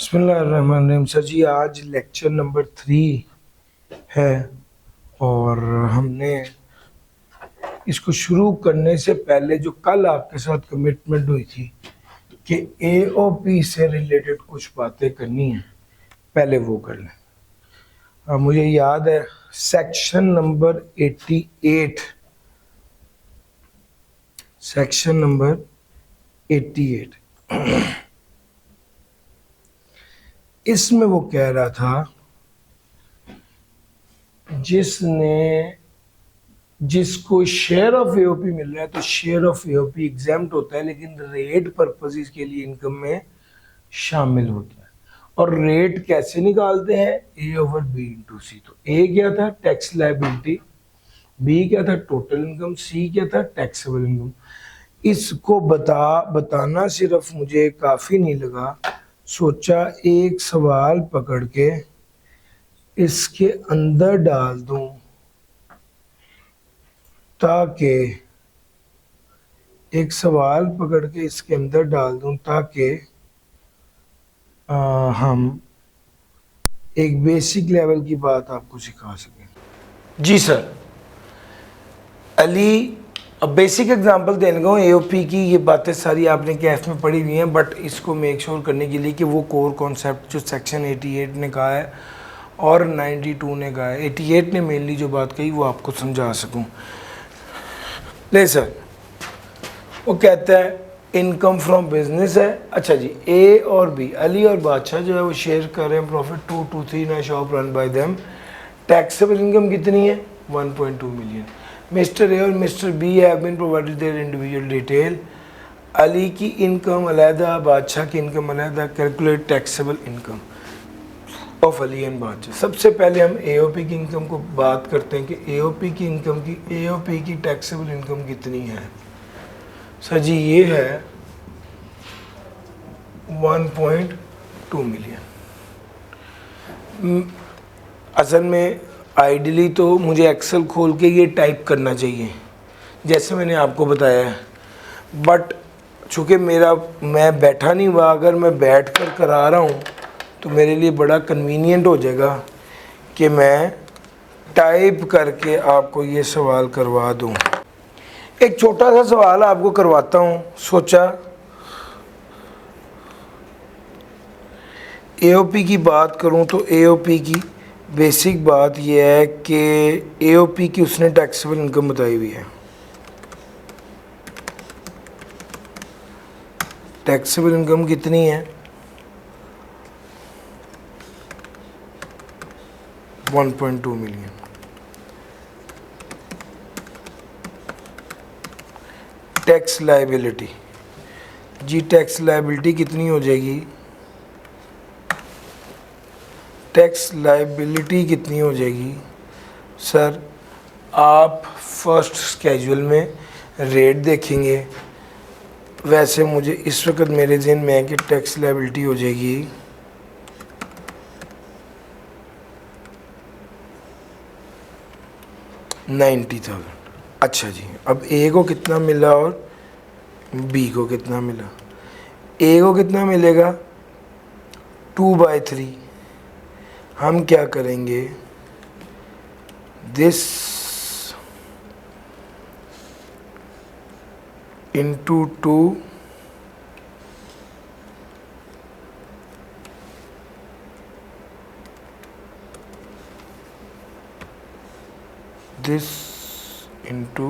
बिस्मिल्लाहिर्रहमानिर्रहीम। सर जी, आज lecture number 3 है और हमने इसको शुरू करने से पहले जो कल आपके साथ कमिटमेंट हुई थी कि एओपी से रिलेटेड कुछ बातें करनी है, पहले वो कर लें। मुझे याद है सेक्शन नंबर 88, सेक्शन नंबर 88 इसमें वो कह रहा था जिसको शेयर ऑफ एओपी मिल रहा है तो शेयर ऑफ एओपी एग्जाम्प्ट होता है, लेकिन रेट पर्पसेस के लिए इनकम में शामिल होता है। और रेट कैसे निकालते हैं? ए ओवर बी इंटू सी। तो ए क्या था? टैक्स लायबिलिटी, बी क्या था? टोटल इनकम, सी क्या था? Taxable income. इसको बताना सिर्फ मुझे काफी नहीं लगा, सोचा एक सवाल पकड़ के इसके अंदर डाल दूं ताकि एक सवाल पकड़ के इसके अंदर डाल दूं ताकि हम एक बेसिक लेवल की बात आपको सिखा सकें। जी सर, अली, अब बेसिक एग्जांपल देने को एओपी की ये बातें सारी आपने कैफ में पढ़ी हुई हैं, बट इसको मेक श्योर करने के लिए कि वो कोर कॉन्सेप्ट जो सेक्शन 88 ने कहा है और 92 ने कहा है, 88 ने मेनली जो बात कही वो आपको समझा सकूं। ले सर, वो कहता है इनकम फ्रॉम बिजनेस है। अच्छा जी, ए और बी, अली और बादशाह जो है वो शेयर कर रहे हैं profit 223 in shop run by them. Taxable income कितनी है? 1.2 मिलियन। मिस्टर ए और mister B have been provided their individual detail. Ali की इनकम अलहदा, बादशाह की इनकम अलहदा। Calculate taxable income of Ali and Badshah. सबसे पहले हम एओपी की इनकम को बात करते हैं कि एओपी की इनकम की एओपी की टैक्सेबल इनकम कितनी है। सर जी, ये है 1.2 मिलियन। असल में आइडियली तो मुझे एक्सेल खोल के ये टाइप करना चाहिए जैसे मैंने आपको बताया है, बट चूँकि मैं बैठा नहीं हुआ, अगर मैं बैठ कर करा रहा हूँ तो मेरे लिए बड़ा कन्वीनियंट हो जाएगा कि मैं टाइप करके आपको ये सवाल करवा दूँ। एक छोटा सा सवाल आपको करवाता हूँ। सोचा एओपी की बात करूँ तो एओपी की बेसिक बात यह है कि एओपी की उसने टैक्सेबल इनकम बताई हुई है। टैक्सेबल इनकम कितनी है? 1.2 मिलियन। टैक्स लायबिलिटी जी, टैक्स लायबिलिटी कितनी हो जाएगी? टैक्स लायबिलिटी कितनी हो जाएगी? सर, आप फर्स्ट स्केड्यूल में रेट देखेंगे। वैसे मुझे इस वक्त मेरे ज़हन में है कि टैक्स लायबिलिटी हो जाएगी 90,000। अच्छा जी, अब ए को कितना मिला और बी को कितना मिला? ए को कितना मिलेगा? 2/3। हम क्या करेंगे? This into 2 this into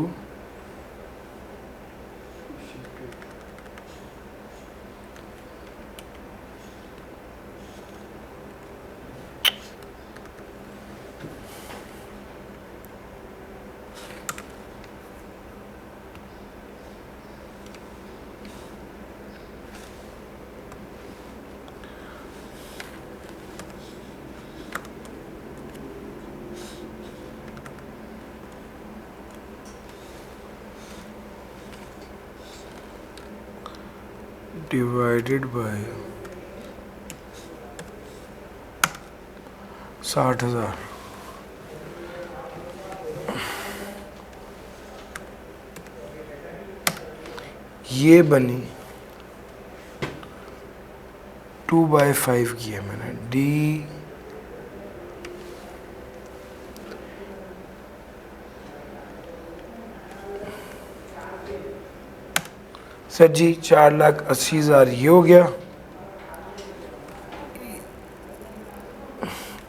divided by 60,000। ये बनी 2/5 किया मैंने, डी सर जी 4,80,000 ये हो गया।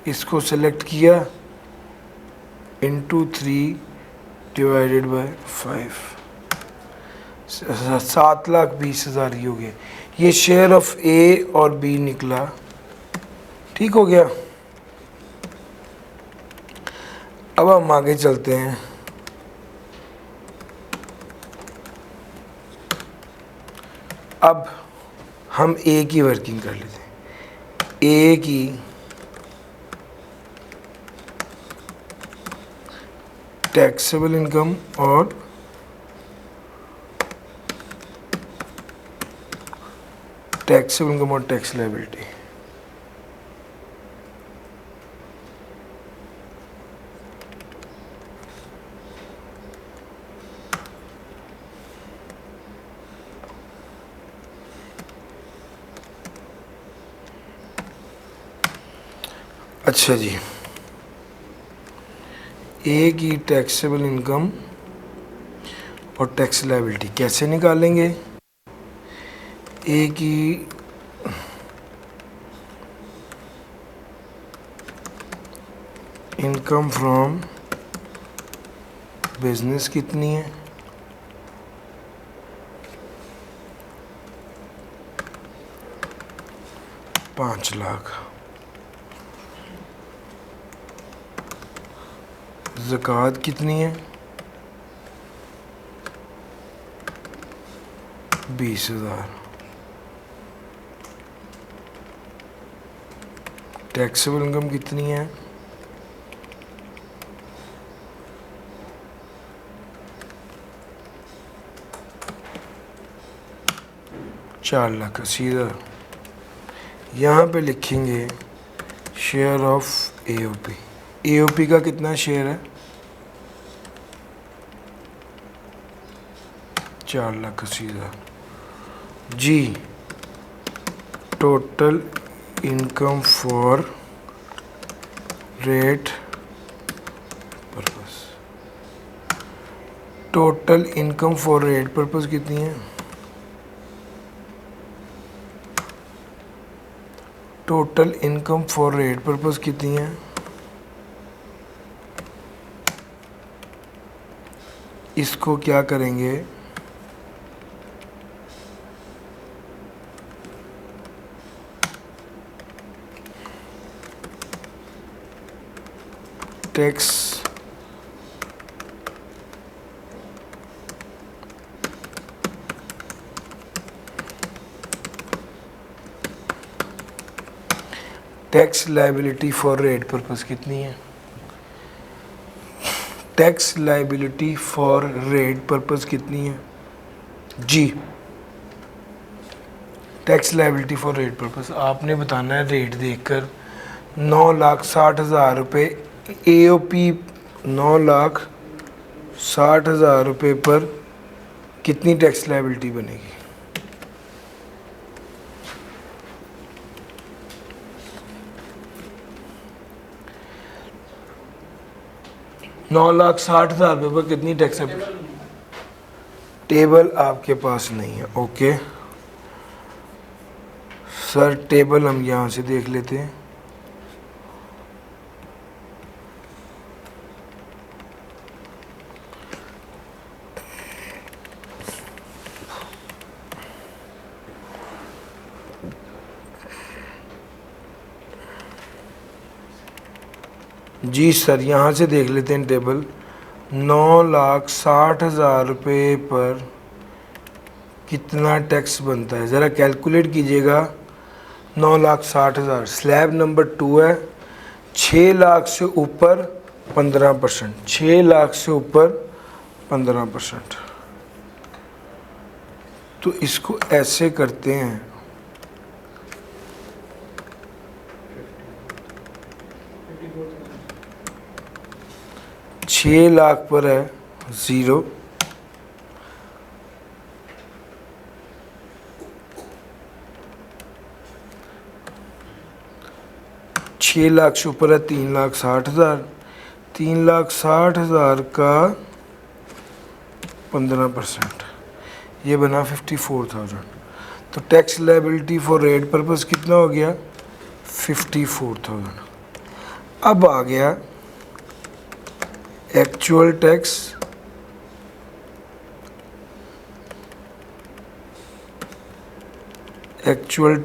इसको सेलेक्ट किया, इंटू 3 डिवाइडेड बाय 5, 7,20,000 ये हो गया। ये शेयर ऑफ ए और बी निकला, ठीक हो गया। अब हम आगे चलते हैं। अब हम ए की वर्किंग कर लेते हैं। ए की टैक्सेबल इनकम और टैक्सेबल इनकम और टैक्स लायबिलिटी। अच्छा जी, ए की टैक्सेबल इनकम और टैक्स लायबिलिटी कैसे निकालेंगे? ए की इनकम फ्रॉम बिजनेस कितनी है? 5 लाख। ज़कात कितनी है? 20,000। टैक्सेबल इनकम कितनी है? 4,80,000। यहाँ पे लिखेंगे शेयर ऑफ एओपी। एओपी का कितना शेयर है? 4,80,000। जी, total income for rate purpose. Total income for rate purpose कितनी है? Total income for rate purpose कितनी है? इसको क्या करेंगे? Tax tax liability for rate purpose कितनी है? Tax liability for rate purpose कितनी है? जी, tax liability for rate purpose आपने बताना है रेट देखकर। 9,60,000 रुपये एओपी, 9,60,000 रुपये पर कितनी टैक्स लायबिलिटी बनेगी? 9,60,000 रुपये पर कितनी टैक्स लायबिलिटी? टेबल आपके पास नहीं है, ओके सर। टेबल हम यहाँ से देख लेते हैं। जी सर, यहाँ से देख लेते हैं टेबल। 9,60,000 रुपये पर कितना टैक्स बनता है ज़रा कैलकुलेट कीजिएगा। 9,60,000 स्लैब नंबर 2 है। 6 लाख से ऊपर 15%, 6 लाख से ऊपर 15%। तो इसको ऐसे करते हैं, 6 लाख पर है 0, 6 लाख से ऊपर है 3,60,000, 3,60,000 का 15%, ये बना 54,000। तो tax liability for rate purpose कितना हो गया 54,000। अब आ गया actual tax, actual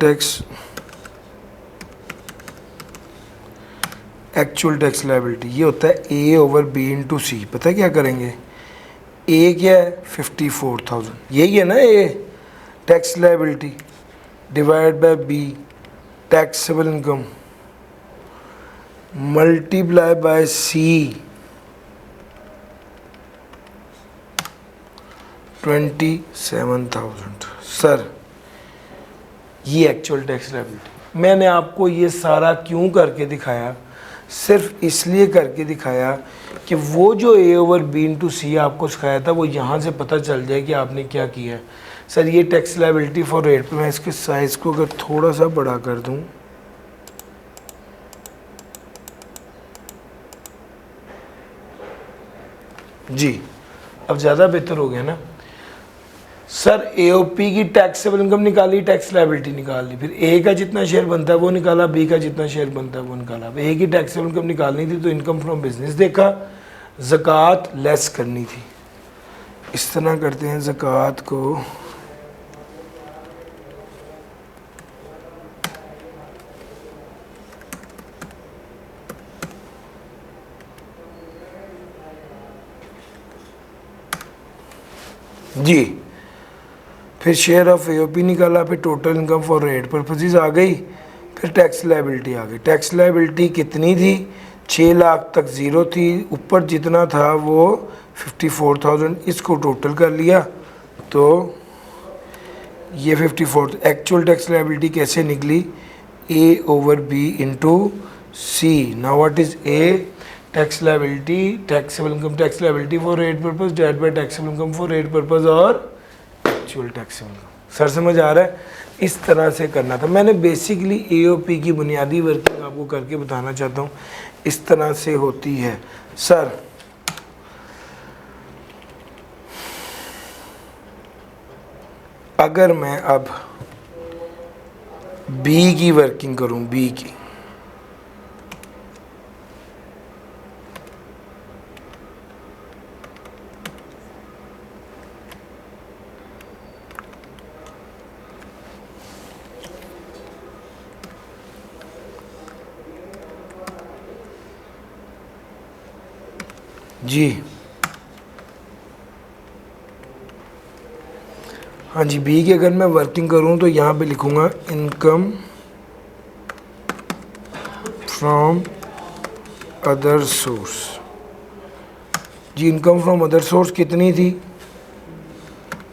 tax liability ये होता है ए ओवर बी इंटू सी। पता है क्या करेंगे, ए क्या है 54,000, यही है ना A tax liability, divide by B taxable income multiply by C 27,000। Sir ये एक्चुअल टैक्स लायबिलिटी। मैंने आपको ये सारा क्यों करके दिखाया, सिर्फ इसलिए करके दिखाया कि वो जो ए ओवर बी इंटू सी आपको सिखाया था वो यहाँ से पता चल जाए कि आपने क्या किया है। सर ये टैक्स लायबिलिटी फॉर रेट पे मैं इसके साइज़ को अगर थोड़ा सा बड़ा कर दूँ, जी अब ज़्यादा बेहतर हो गया ना। सर एओपी की टैक्सेबल इनकम निकाली, टैक्स लायबिलिटी निकाल ली, फिर ए का जितना शेयर बनता है वो निकाला, बी का जितना शेयर बनता है वो निकाला। अब ए की टैक्सेबल इनकम निकालनी थी तो इनकम फ्रॉम बिजनेस देखा, ज़कात लेस करनी थी। इस तरह करते हैं ज़कात को, जी फिर शेयर ऑफ एओपी निकाला, फिर total income for rate purposes आ गई, फिर टैक्स लायबिलिटी आ गई। टैक्स लायबिलिटी कितनी थी 6 लाख तक ज़ीरो थी, ऊपर जितना था वो 54,000, इसको टोटल कर लिया तो ये 54। एक्चुअल टैक्स लायबिलिटी कैसे निकली, A over B into C. Now what is A, tax liability taxable income tax liability for rate purpose divide by taxable income for rate purpose और एक्चुअल टैक्सेबल इनकम। सर समझ आ रहा है, इस तरह से करना था। मैंने बेसिकली एओपी की बुनियादी वर्किंग आपको करके बताना चाहता हूँ, इस तरह से होती है। सर अगर मैं अब बी की वर्किंग करूँ, बी की, जी हाँ जी, बी की अगर मैं वर्किंग करूं तो यहाँ पे लिखूंगा इनकम फ्रॉम अदर सोर्स। जी इनकम फ्रॉम अदर सोर्स कितनी थी,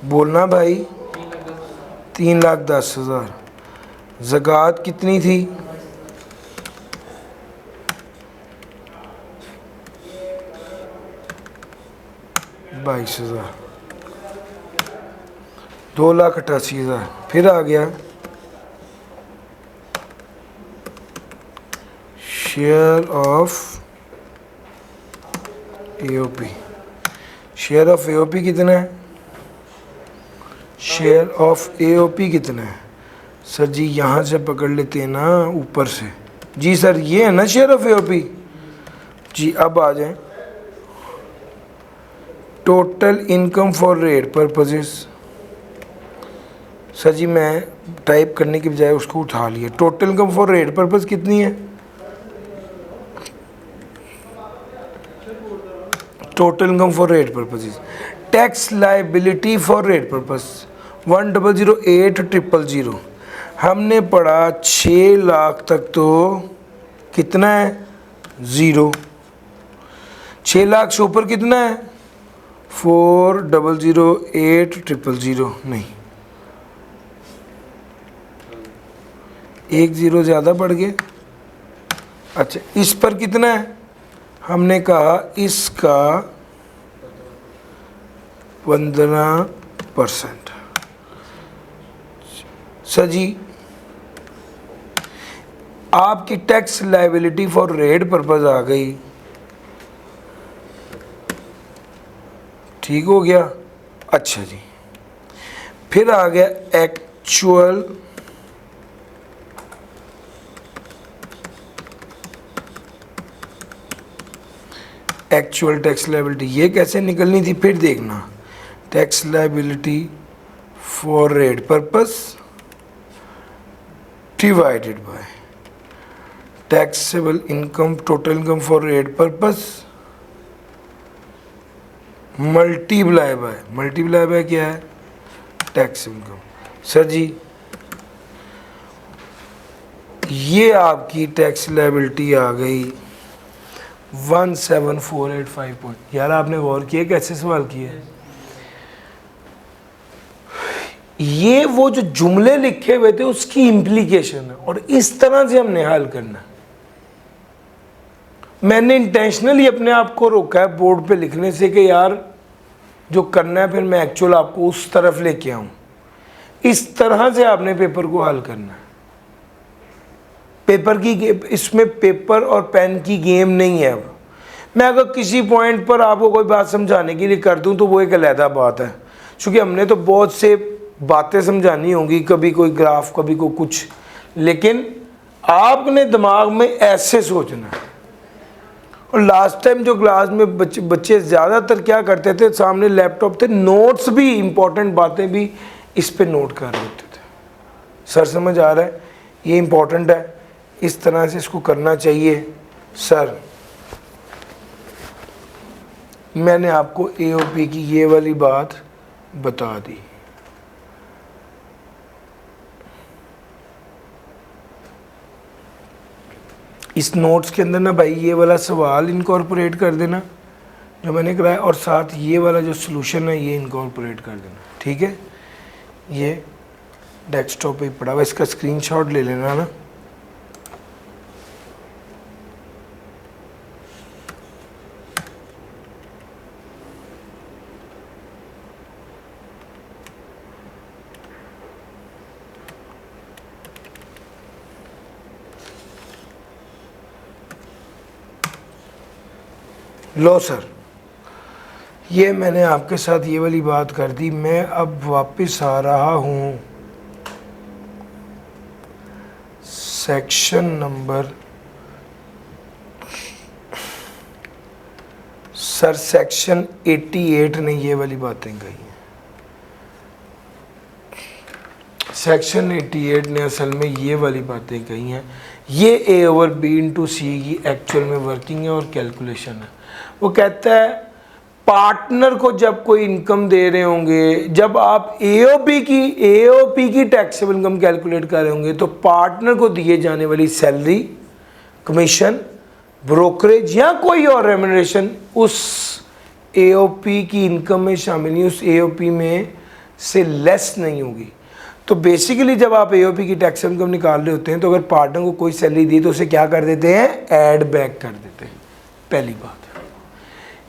बोलना भाई, 3,10,000। ज़कात कितनी थी, 22,000। 2,88,000। फिर आ गया share of AOP. Share of AOP कितना है, शेयर ऑफ एओपी कितना है, सर जी यहाँ से पकड़ लेते हैं ना ऊपर से। जी सर ये है ना शेयर ऑफ एओपी। जी अब आ जाएं, total income for rate purposes. Sir जी मैं टाइप करने के बजाय उसको उठा लिया। Total income for rate purpose कितनी है, total income for rate purposes. Tax liability for rate purpose 1,008,000। हमने पढ़ा 6 लाख तक तो कितना है, ज़ीरो। 6 लाख से ऊपर कितना है, 4,008,000। नहीं, एक ज़ीरो ज़्यादा बढ़ गया। अच्छा इस पर कितना है, हमने कहा इसका 15%। सर जी आपकी tax liability for rate purpose आ गई, ठीक हो गया। अच्छा जी, फिर आ गया एक्चुअल टैक्स लायबिलिटी, ये कैसे निकलनी थी फिर देखना। Tax liability for rate purpose divided by taxable income, total income for rate purpose multiply by क्या है, टैक्स इनकम। सर जी ये आपकी टैक्स लायबिलिटी आ गई 17485 पॉइंट। यार आपने गौर किया कैसे सवाल किए, ये वो जो जुमले लिखे हुए थे उसकी इम्प्लीकेशन है और इस तरह से हमने हल करना है। मैंने इंटेंशनली अपने आप को रोका है बोर्ड पे लिखने से कि यार जो करना है फिर मैं एक्चुअल आपको उस तरफ लेके आऊं। इस तरह से आपने पेपर को हल करना है। पेपर की इसमें पेपर और पेन की गेम नहीं है। अब मैं अगर किसी पॉइंट पर आपको कोई बात समझाने के लिए कर दूं तो वो एक अलहदा बात है, क्योंकि हमने तो बहुत से बातें समझानी होंगी, कभी कोई ग्राफ कभी कोई कुछ, लेकिन आपने दिमाग में ऐसे सोचना है। और लास्ट टाइम जो क्लास में बच्चे ज़्यादातर क्या करते थे, सामने लैपटॉप थे, नोट्स भी इम्पोर्टेंट बातें भी इस पे नोट कर लेते थे। सर समझ आ रहा है, ये इम्पोर्टेंट है, इस तरह से इसको करना चाहिए। सर मैंने आपको एओपी की ये वाली बात बता दी। इस नोट्स के अंदर ना भाई ये वाला सवाल इनकॉर्पोरेट कर देना जो मैंने कराया, और साथ ये वाला जो सॉल्यूशन है ये इनकॉर्पोरेट कर देना, ठीक है। ये डेस्कटॉप पे पड़ा हुआ, इसका स्क्रीनशॉट ले लेना ना। लो सर, ये मैंने आपके साथ ये वाली बात कर दी। मैं अब वापस आ रहा हूँ सेक्शन नंबर, सर सेक्शन 88 ने ये वाली बातें कही हैं। सेक्शन 88 ने असल में ये वाली बातें कही हैं। ये ए ओवर बी इंटू सी की एक्चुअल में वर्किंग है और कैलकुलेशन है। वो कहता है पार्टनर को जब कोई इनकम दे रहे होंगे, जब आप एओपी की टैक्सेबल इनकम कैलकुलेट कर रहे होंगे, तो पार्टनर को दिए जाने वाली सैलरी, कमीशन, ब्रोकरेज या कोई और रेम्यूनरेशन उस एओपी की इनकम में शामिल नहीं, उस एओपी में से लेस नहीं होगी। तो बेसिकली जब आप एओपी की टैक्सेबल इनकम निकाल रहे होते हैं तो अगर पार्टनर को कोई सैलरी दी तो उसे क्या कर देते हैं, ऐड बैक कर देते हैं। पहली बात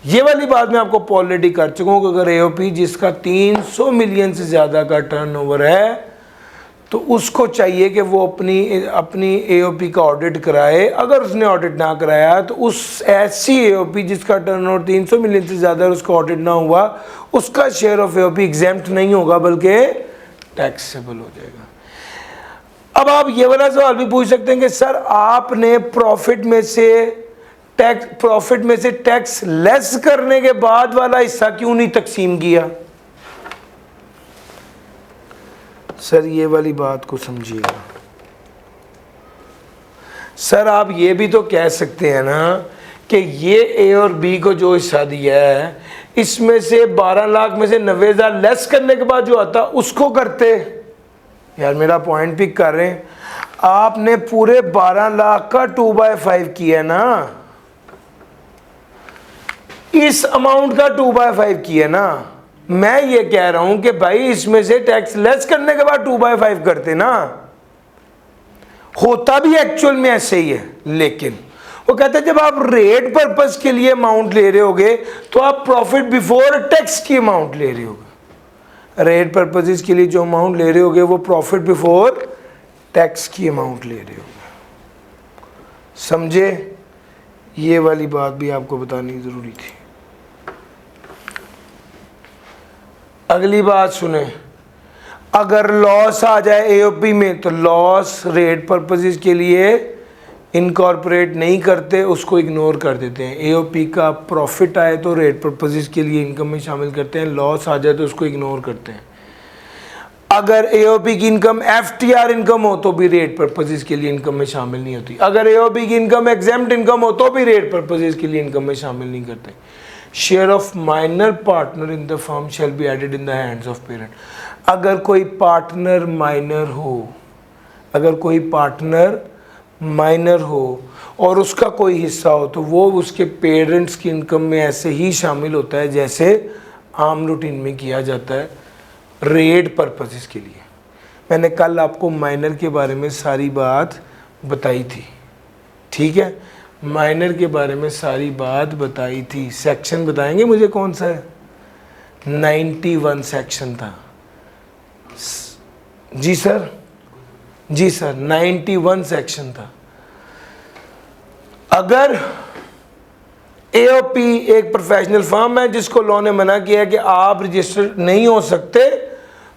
ये वाली बात मैं आपको ऑलरेडी कर चुका हूँ कि अगर एओपी जिसका 300 मिलियन से ज़्यादा का टर्नओवर है तो उसको चाहिए कि वो अपनी एओपी का ऑडिट कराए। अगर उसने ऑडिट ना कराया तो उस ऐसी एओपी जिसका टर्नओवर 300 मिलियन से ज़्यादा और उसका ऑडिट ना हुआ, उसका शेयर ऑफ एओपी एग्जेम्प्ट नहीं होगा बल्कि टैक्सेबल हो जाएगा। अब आप ये वाला सवाल भी पूछ सकते हैं कि सर आपने प्रॉफिट में से टैक्स लेस करने के बाद वाला हिस्सा क्यों नहीं तकसीम किया। सर ये वाली बात को समझिएगा। सर आप ये भी तो कह सकते हैं ना कि ये ए और बी को जो हिस्सा दिया है इसमें से 12 लाख में से 90,000 लेस करने के बाद जो आता उसको करते। यार मेरा पॉइंट पिक कर रहे हैं, आपने पूरे 12 लाख का 2/5 किया ना, इस अमाउंट का 2/5 किया ना। मैं ये कह रहा हूं कि भाई इसमें से टैक्स लेस करने के बाद 2/5 करते ना, होता भी एक्चुअल में ऐसे ही है। लेकिन वो कहते हैं जब आप रेट पर्पस के लिए अमाउंट ले रहे होगे तो आप प्रॉफिट बिफोर टैक्स की अमाउंट ले रहे होगे। रेट पर्पसेस के लिए जो अमाउंट ले रहे होगे वो प्रॉफिट बिफोर टैक्स की अमाउंट ले रहे होगे। समझे? ये वाली बात भी आपको बतानी ज़रूरी थी। अगली बात सुने, अगर लॉस आ जाए एओपी में तो लॉस रेट पर्पसेस के लिए इनकॉर्पोरेट नहीं करते, उसको इग्नोर कर देते हैं। एओपी का प्रॉफिट आए तो रेट पर्पसेस के लिए इनकम में शामिल करते हैं, लॉस आ जाए तो उसको इग्नोर करते हैं। अगर एओपी की इनकम एफटीआर इनकम हो तो भी रेट पर्पसेस के लिए इनकम में शामिल नहीं होती। अगर एओपी की इनकम एग्जेम्प्ट इनकम हो तो भी रेट पर्पसेस के लिए इनकम में शामिल नहीं करते। Share of minor partner in the firm shall be added in the hands of parent. अगर कोई पार्टनर माइनर हो, अगर कोई पार्टनर माइनर हो और उसका कोई हिस्सा हो तो वो उसके पेरेंट्स की इनकम में ऐसे ही शामिल होता है जैसे आम रूटीन में किया जाता है रेट पर्पसेस के लिए। मैंने कल आपको माइनर के बारे में सारी बात बताई थी, ठीक है? माइनर के बारे में सारी बात बताई थी। सेक्शन बताएंगे मुझे कौन सा है? 91 सेक्शन था। जी सर, जी सर, 91 सेक्शन था। अगर एओपी एक प्रोफेशनल फर्म है जिसको लॉ ने मना किया है कि आप रजिस्टर नहीं हो सकते,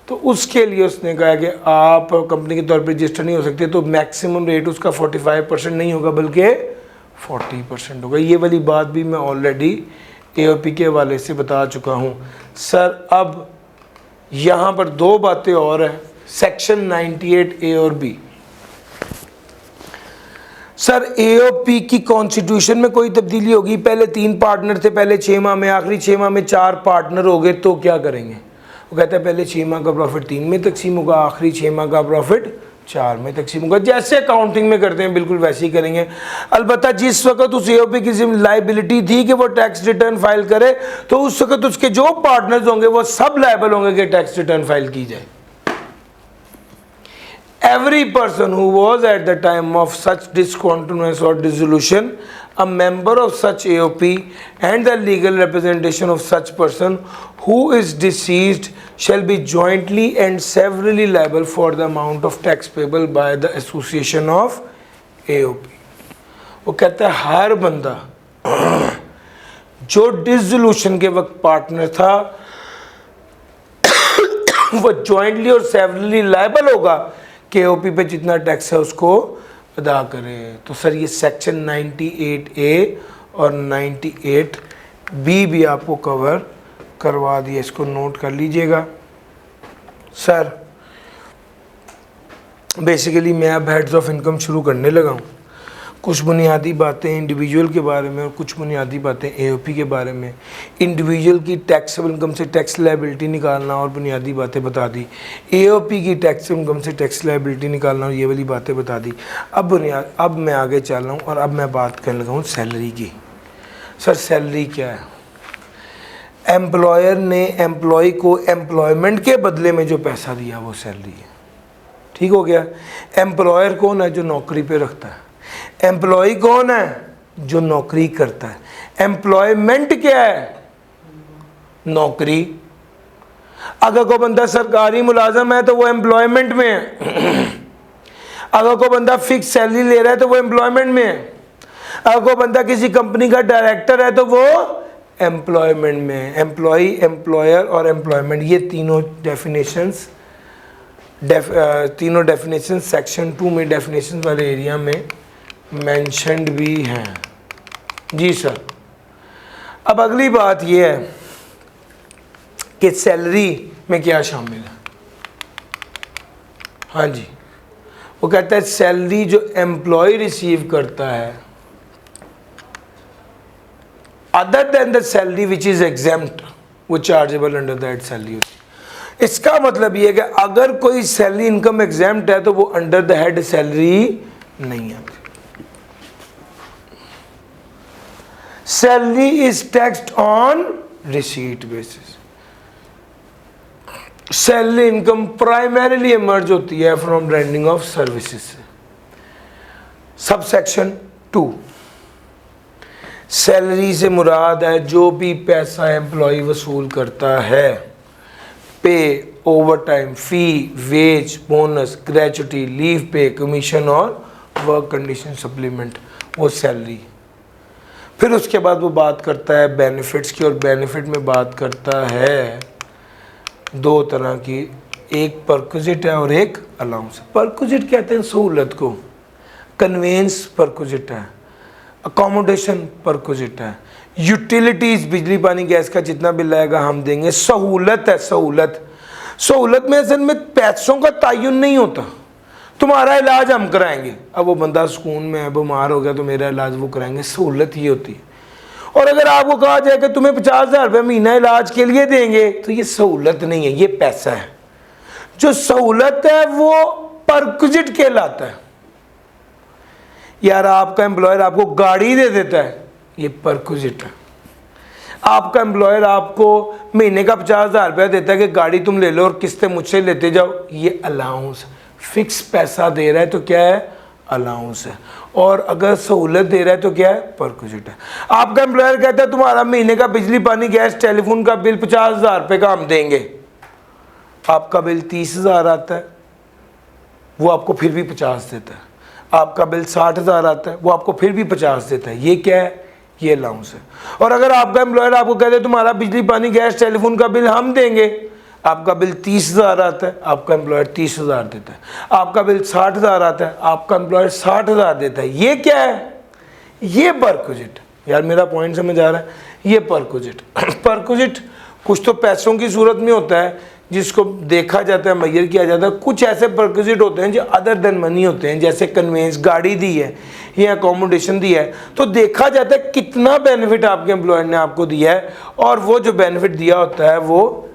तो उसके लिए उसने कहा कि आप कंपनी के तौर पर रजिस्टर नहीं हो सकते, तो मैक्सिमम रेट उसका 45% नहीं होगा बल्कि 40% होगा। ये वाली बात भी मैं ऑलरेडी एओपी के हवाले से बता चुका हूँ। सर अब यहाँ पर दो बातें और हैं, सेक्शन 98A और B। सर एओपी की कॉन्स्टिट्यूशन में कोई तब्दीली होगी? पहले 3 पार्टनर थे पहले 6 माह में, आखिरी 6 माह में 4 पार्टनर हो गए, तो क्या करेंगे? वो कहता है पहले 6 माह का प्रॉफिट 3 में तकसीम होगा, आखिरी 6 माह का प्रॉफिट 4 में तकसीम होगा। जैसे अकाउंटिंग में करते हैं बिल्कुल वैसे ही करेंगे। अलबत्ता जिस वक्त उस एओपी की लाइबिलिटी थी कि वो टैक्स रिटर्न फाइल करे, तो उस वक्त उसके जो पार्टनर्स होंगे वो सब लायबल होंगे कि टैक्स रिटर्न फाइल की जाए। Every person who was at the time of such discontinuance or dissolution a member of such AOP and the legal representation of such person who is deceased shall be jointly and severally liable for the amount of tax payable by the association of AOP। वो कहता है हर बंदा जो dissolution के वक्त partner था वो jointly और सेवरली लायबल होगा कि ओपी पे जितना टैक्स है उसको अदा करे। तो सर ये सेक्शन 98A और 98B भी आपको कवर करवा दिया, इसको नोट कर लीजिएगा। सर बेसिकली मैं अब हेड्स ऑफ इनकम शुरू करने लगा हूँ। कुछ बुनियादी बातें इंडिविजुअल के बारे में और कुछ बुनियादी बातें एओपी के बारे में। इंडिविजुअल की टैक्सेबल इनकम से टैक्स लायबिलिटी निकालना और बुनियादी बातें बता दी। एओपी की टैक्सेबल इनकम से टैक्स लायबिलिटी निकालना और ये वाली बातें बता दी। अब मैं आगे चल रहा हूँ और अब मैं बात करने लगा हूँ सैलरी की। सर सैलरी क्या है? एम्प्लॉयर ने एम्प्लॉय को एम्प्लॉयमेंट के बदले में जो पैसा दिया वो सैलरी है। ठीक हो गया? एम्प्लॉयर कौन है? जो नौकरी पे रखता है। एम्प्लॉय कौन है? जो नौकरी करता है। एम्प्लॉयमेंट क्या है? नौकरी। अगर कोई बंदा सरकारी मुलाजम है तो वो एम्प्लॉयमेंट में है। अगर कोई बंदा फिक्स सैलरी ले रहा है तो वो एम्प्लॉयमेंट में है। अगर कोई बंदा किसी कंपनी का डायरेक्टर है तो वो एम्प्लॉयमेंट में है। एम्प्लॉय, एम्प्लॉयर और एम्प्लॉयमेंट, ये तीनों डेफिनेशन सेक्शन 2 में डेफिनेशन वाले एरिया में मेंशन्ड भी हैं। जी सर। अब अगली बात यह है कि सैलरी में क्या शामिल है। हाँ जी, वो कहता है सैलरी जो एम्प्लॉय रिसीव करता है other than the salary which is exempt वो चार्जेबल अंडर दैट सैलरी। इसका मतलब ये है कि अगर कोई सैलरी इनकम एग्जेम्प्ट है तो वो अंडर द हेड सैलरी नहीं आती। Salary is taxed on receipt basis. Salary income primarily emerge होती है फ्रॉम रेंडरिंग ऑफ सर्विसेज से। सब सेक्शन 2, सैलरी से मुराद है जो भी पैसा एम्प्लॉय वसूल करता है, पे, ओवर टाइम, फी, वेज, बोनस, ग्रेचुटी, लीव पे, कमीशन और वर्क कंडीशन सप्लीमेंट, वो सैलरी। फिर उसके बाद वो बात करता है बेनिफिट्स की, और बेनिफिट में बात करता है दो तरह की, एक परक्विजिट है और एक अलाउंस। परक्विजिट कहते हैं सहूलत को, कन्वेंस परक्विजिट है, अकोमोडेशन परक्विजिट है, यूटिलिटीज़ बिजली पानी गैस का जितना बिल आएगा हम देंगे, सहूलत है। सहूलत, सहूलत में असल में पैसों का तयन नहीं होता, तुम्हारा इलाज हम कराएंगे। अब वो बंदा सुकून में है, बीमार हो गया तो मेरा इलाज वो कराएंगे, सहूलत ये होती है। और अगर आपको कहा जाए कि तुम्हें 50,000 रुपये महीना इलाज के लिए देंगे, तो ये सहूलत नहीं है, ये पैसा है। जो सहूलत है वो परक्विजिट कहलाता है। यार आपका एम्प्लॉयर आपको गाड़ी दे देता है, ये परक्विजिट है। आपका एम्प्लॉयर आपको महीने का 50,000 रुपया देता है कि गाड़ी तुम ले लो और किस्तें मुझसे लेते जाओ, ये अलाउंस। फिक्स पैसा दे रहा है तो क्या है, अलाउंस है। और अगर सहूलत दे रहा है तो क्या है, परक्विजिट है। आपका एम्प्लॉयर कहता है तुम्हारा महीने का बिजली पानी गैस टेलीफोन का बिल 50,000 रुपये का हम देंगे, आपका बिल 30,000 आता है, वो आपको फिर भी 50 देता है। आपका बिल 60,000 आता है, वो आपको फिर भी 50 देता है, ये क्या है, ये अलाउंस है। और अगर आपका एम्प्लॉयर आपको कहते हैं तुम्हारा बिजली पानी गैस टेलीफोन का बिल हम देंगे, आपका बिल 30,000 आता है, आपका एम्प्लॉयर 30,000 देता है। आपका बिल 60,000 आता है, आपका एम्प्लॉयर 60,000 देता है, ये क्या है, ये परक्विजिट। यार मेरा पॉइंट समझ आ रहा है, ये परक्विजिट। परक्विजिट कुछ तो पैसों की सूरत में होता है जिसको देखा जाता है, मैयर किया जाता है। कुछ ऐसे परक्विजिट होते हैं जो अदर देन मनी होते हैं, जैसे कन्वेंस, गाड़ी दी है या अकोमोडेशन दी है, तो देखा जाता है कितना बेनिफिट आपके एम्प्लॉयर ने आपको दिया है, और वो जो बेनिफिट दिया होता है वो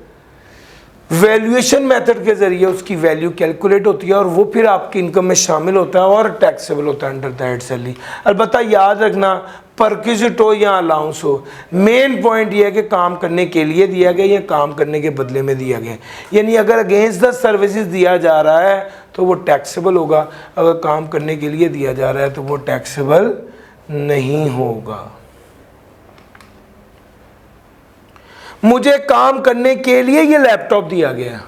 वैल्यूएशन मेथड के जरिए उसकी वैल्यू कैलकुलेट होती है, और वो फिर आपकी इनकम में शामिल होता है और टैक्सेबल होता है अंडर द हेड सैलरी। अलबत्ता याद रखना, परक्विजिट हो या अलाउंस हो, मेन पॉइंट ये है कि काम करने के लिए दिया गया या काम करने के बदले में दिया गया। यानी अगर अगेंस्ट द सर्विसेज दिया जा रहा है तो वो टैक्सेबल होगा, अगर काम करने के लिए दिया जा रहा है तो वो टैक्सेबल नहीं होगा। मुझे काम करने के लिए ये लैपटॉप दिया गया,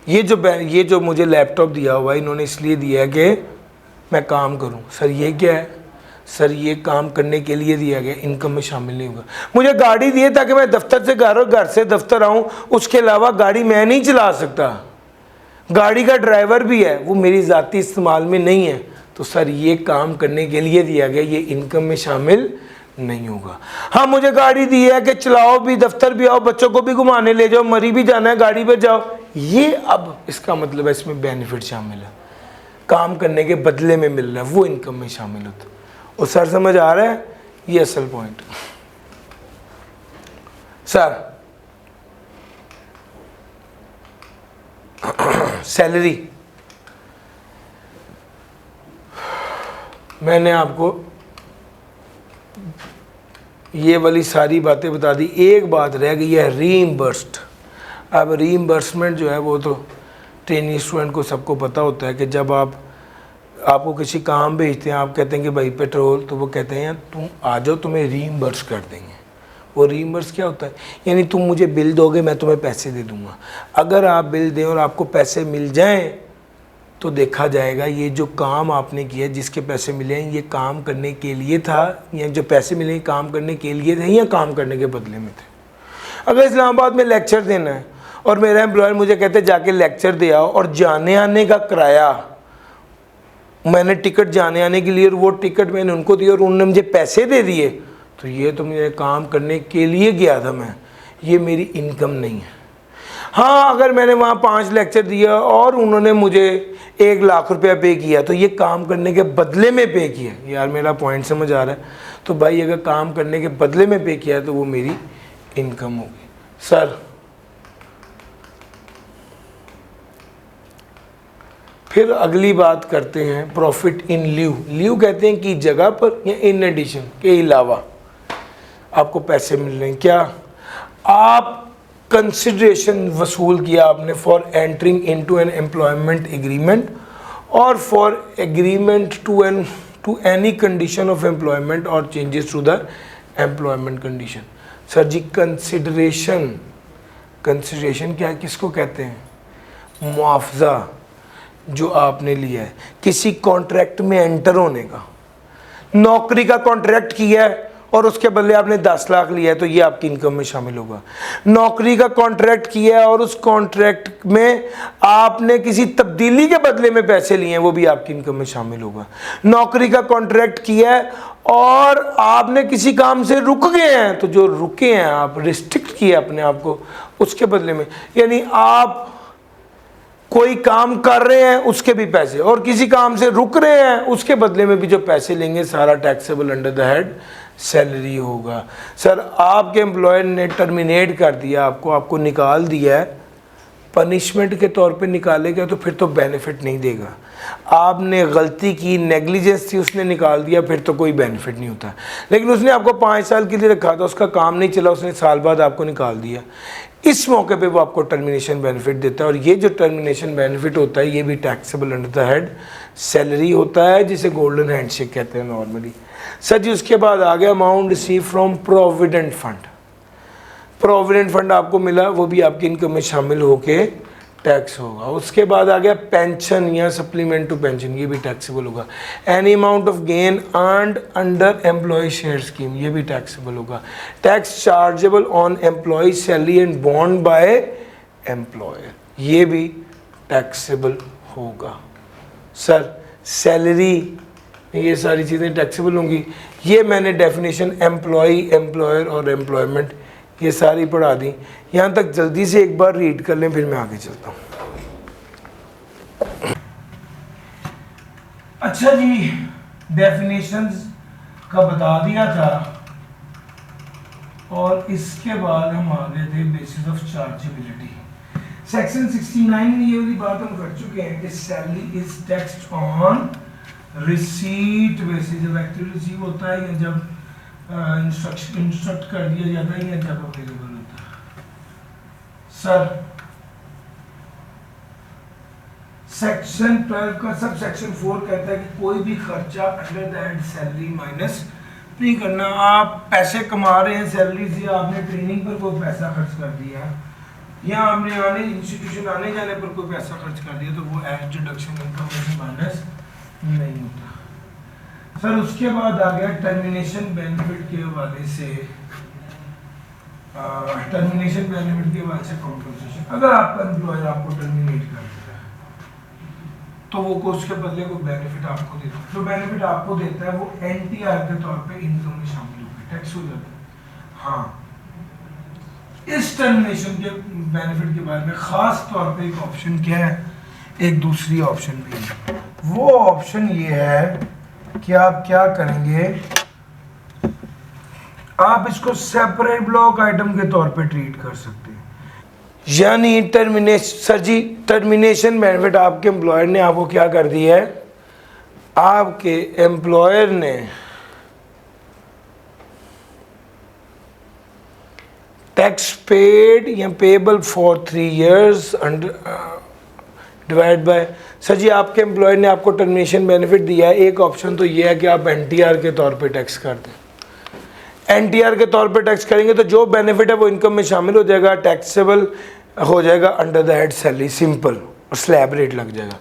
ये जो मुझे लैपटॉप दिया हुआ है इन्होंने इसलिए दिया है कि मैं काम करूं। सर ये क्या है, सर ये काम करने के लिए दिया गया, इनकम में शामिल नहीं होगा। मुझे गाड़ी दी है ताकि मैं दफ्तर से घर और घर से दफ्तर आऊं, उसके अलावा गाड़ी मैं नहीं चला सकता, गाड़ी का ड्राइवर भी है, वो मेरी ज़ाती इस्तेमाल में नहीं है, तो सर ये काम करने के लिए दिया गया, ये इनकम में शामिल नहीं होगा। हाँ मुझे गाड़ी दी है कि चलाओ भी, दफ्तर भी आओ, बच्चों को भी घुमाने ले जाओ, मरी भी जाना है गाड़ी पे जाओ, ये अब इसका मतलब है इसमें बेनिफिट शामिल है, काम करने के बदले में मिल रहा है, वो इनकम में शामिल होता है। और सर समझ आ रहा है, ये असल पॉइंट। सर सैलरी, मैंने आपको ये वाली सारी बातें बता दी, एक बात रह गई है, रीइंबर्स्ड। अब रीइंबर्समेंट जो है वो तो ट्रेनिंग स्टूडेंट को सबको पता होता है कि जब आपको किसी काम भेजते हैं, आप कहते हैं कि भाई पेट्रोल, तो वो कहते हैं तुम आ जाओ, तुम्हें रीइंबर्स कर देंगे। वो रीइंबर्स क्या होता है, यानी तुम मुझे बिल दोगे मैं तुम्हें पैसे दे दूँगा। अगर आप बिल दें और आपको पैसे मिल जाएँ तो देखा जाएगा ये जो काम आपने किया, जिसके पैसे मिले हैं, ये काम करने के लिए था, या जो पैसे मिले काम करने के लिए थे या काम करने के बदले में थे। अगर इस्लामाबाद में लेक्चर देना है और मेरा एम्प्लॉयर मुझे कहते जाके लेक्चर दे आओ, और जाने आने का किराया मैंने टिकट जाने आने के लिए, और वो टिकट मैंने उनको दी और उन्होंने मुझे पैसे दे दिए, तो ये तो मुझे काम करने के लिए गया था मैं, ये मेरी इनकम नहीं है। हाँ अगर मैंने वहाँ 5 लेक्चर दिया और उन्होंने मुझे 1 लाख रुपया पे किया, तो ये काम करने के बदले में पे किया। यार मेरा पॉइंट समझ आ रहा है, तो भाई अगर काम करने के बदले में पे किया तो वो मेरी इनकम होगी। सर फिर अगली बात करते हैं प्रॉफिट इन ल्यू। ल्यू कहते हैं कि जगह पर या इन एडिशन के अलावा आपको पैसे मिल रहे हैं। क्या आप कंसिडरेशन वसूल किया आपने for entering into an employment agreement और for agreement to any condition of employment और changes to the employment condition. Sir जी कंसिडरेशन क्या किसको कहते हैं, मुआवजा। जो आपने लिया है किसी कॉन्ट्रैक्ट में एंटर होने का, नौकरी का कॉन्ट्रैक्ट किया है और उसके बदले आपने 10 लाख लिया है तो ये आपकी इनकम में शामिल होगा। नौकरी का कॉन्ट्रैक्ट किया है और उस कॉन्ट्रैक्ट में आपने किसी तब्दीली के बदले में पैसे लिए हैं, वो भी आपकी इनकम में शामिल होगा। नौकरी का कॉन्ट्रैक्ट किया है और आपने किसी काम से रुक गए हैं, तो जो रुके हैं आप, रिस्ट्रिक्ट किया अपने आप को, उसके बदले में, यानी आप कोई काम कर रहे हैं उसके भी पैसे, और किसी काम से रुक रहे हैं उसके बदले में भी जो पैसे लेंगे, सारा taxable under the head salary होगा। सर आपके एम्प्लॉयर ने टर्मिनेट कर दिया आपको निकाल दिया है, पनिशमेंट के तौर पे निकालेगा तो फिर तो बेनिफिट नहीं देगा। आपने गलती की, नेग्लिजेंस थी, उसने निकाल दिया, फिर तो कोई बेनिफिट नहीं होता। लेकिन उसने आपको 5 साल के लिए रखा था, उसका काम नहीं चला, उसने साल बाद आपको निकाल दिया, इस मौके पे वो आपको टर्मिनेशन बेनिफिट देता है। और ये जो टर्मिनेशन बेनिफिट होता है ये भी taxable under the head salary होता है, जिसे गोल्डन हैंडशेक कहते हैं नॉर्मली। सर जी उसके बाद आ गया amount receive from provident fund. Provident fund आपको मिला, वो भी आपकी इनकम में शामिल होके टैक्स होगा। उसके बाद आ गया पेंशन या सप्लीमेंट टू पेंशन, ये भी टैक्सेबल होगा। Any amount of gain earned under employ share scheme, ये भी टैक्सेबल होगा। Tax chargeable on employ salary and बॉन्ड बाय एम्प्लॉयर, ये भी टैक्सेबल होगा। सर सैलरी, ये सारी चीज़ें टैक्सेबल होंगी। ये मैंने डेफिनेशन एम्प्लॉय, एम्प्लॉयर और एम्प्लॉयमेंट ये सारी पढ़ा दी। यहाँ तक जल्दी से एक बार रीड कर लें, फिर मैं आगे चलता हूँ। अच्छा जी, डेफिनेशंस का बता दिया था और इसके बाद हम आ गए थे बेसिस ऑफ चार्जेबिलिटी। सेक्शन 69 में ये वाली बात हम कर चुके हैं कि salary is taxed on receipt basis. जब एक्चुअली रिसीव होता है या जब इंस्ट्रक्ट कर दिया जाता है या जब अवेलेबल होता है। सर सेक्शन 12 का सब सेक्शन 4 कहता है कि कोई भी खर्चा under the head salary minus नहीं करना। आप पैसे कमा रहे हैं सैलरी से, आपने ट्रेनिंग पर कोई पैसा खर्च कर दिया या आपने इंस्टीट्यूशन आने जाने पर कोई पैसा खर्च कर दिया, तो वो एज डिडक्शन इनकम में माइनस नहीं होता। सर उसके बाद आ गया टर्मिनेशन बेनिफिट के हवाले से, टर्मिनेशन बेनिफिट के हवाले से कॉम्पनसेशन। अगर आपका एम्प्लॉयर आपको टर्मिनेट कर देता है तो वो उसके बदले को बेनिफिट आपको देता है। जो बेनिफिट आपको देता है वो एनटीआर के तौर पे इनकम में शामिल होकर टैक्स हो जाता है। हाँ, इस टर्मिनेशन के बेनिफिट के बारे में खास तौर पे एक ऑप्शन क्या है, एक दूसरी ऑप्शन भी है। वो ऑप्शन ये है कि आप क्या करेंगे, आप इसको सेपरेट ब्लॉक आइटम के तौर पे ट्रीट कर सकते हैं। यानी टर्मिनेशन, सर जी टर्मिनेशन बेनिफिट आपके एम्प्लॉयर ने आपको क्या कर दिया है, आपके एम्प्लॉयर ने टैक्स पेड या payable for 3 years divide by. Sir जी आपके एम्प्लॉयर ने आपको टर्मिनेशन बेनिफिट दिया है, एक ऑप्शन तो ये है कि आप एनटीआर के तौर पे टैक्स कर दें। एनटीआर के तौर पे टैक्स करेंगे तो जो बेनिफिट है वो इनकम में शामिल हो जाएगा, टैक्सेबल हो जाएगा under the head salary, simple, और स्लैब रेट लग जाएगा।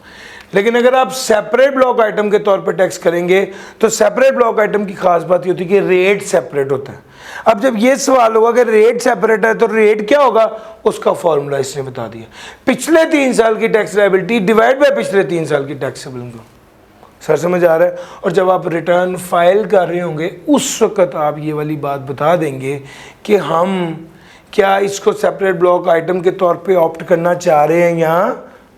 लेकिन अगर आप सेपरेट ब्लॉक आइटम के तौर पे टैक्स करेंगे तो सेपरेट ब्लॉक आइटम की खास बात ये होती है कि रेट सेपरेट होता है। अब जब ये सवाल होगा कि रेट सेपरेट है तो रेट क्या होगा, उसका फॉर्मूला इसने बता दिया, पिछले 3 साल की टैक्स लायबिलिटी डिवाइड बाय पिछले 3 साल की टैक्सेबल इनकम। सर समझ आ रहा है? और जब आप रिटर्न फाइल कर रहे होंगे उस वक्त आप ये वाली बात बता देंगे कि हम क्या इसको सेपरेट ब्लॉक आइटम के तौर पे ऑप्ट करना चाह रहे हैं या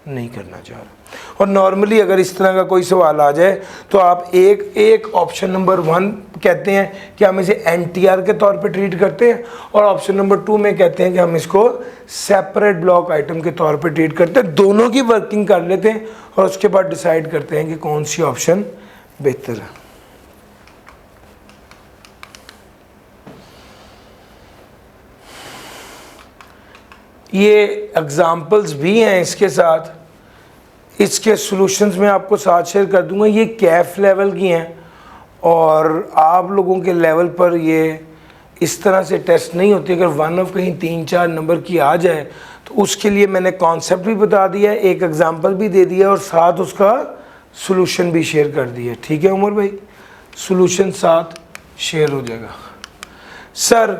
नहीं करना चाह रहे। और नॉर्मली अगर इस तरह का कोई सवाल आ जाए तो आप एक ऑप्शन नंबर 1 कहते हैं कि हम इसे एनटीआर के तौर पे ट्रीट करते हैं, और ऑप्शन नंबर 2 में कहते हैं कि हम इसको सेपरेट ब्लॉक आइटम के तौर पे ट्रीट करते हैं। दोनों की वर्किंग कर लेते हैं और उसके बाद डिसाइड करते हैं कि कौन सी ऑप्शन बेहतर है। ये एग्जाम्पल्स भी हैं इसके साथ, इसके सॉल्यूशंस में आपको साथ शेयर कर दूंगा। ये कैफ लेवल की हैं और आप लोगों के लेवल पर ये इस तरह से टेस्ट नहीं होती। अगर 1 ऑफ कहीं 3-4 नंबर की आ जाए तो उसके लिए मैंने कॉन्सेप्ट भी बता दिया है, एक एग्जांपल भी दे दिया और साथ उसका सॉल्यूशन भी शेयर कर दिया। ठीक है उमर भाई, सॉल्यूशन साथ शेयर हो जाएगा। सर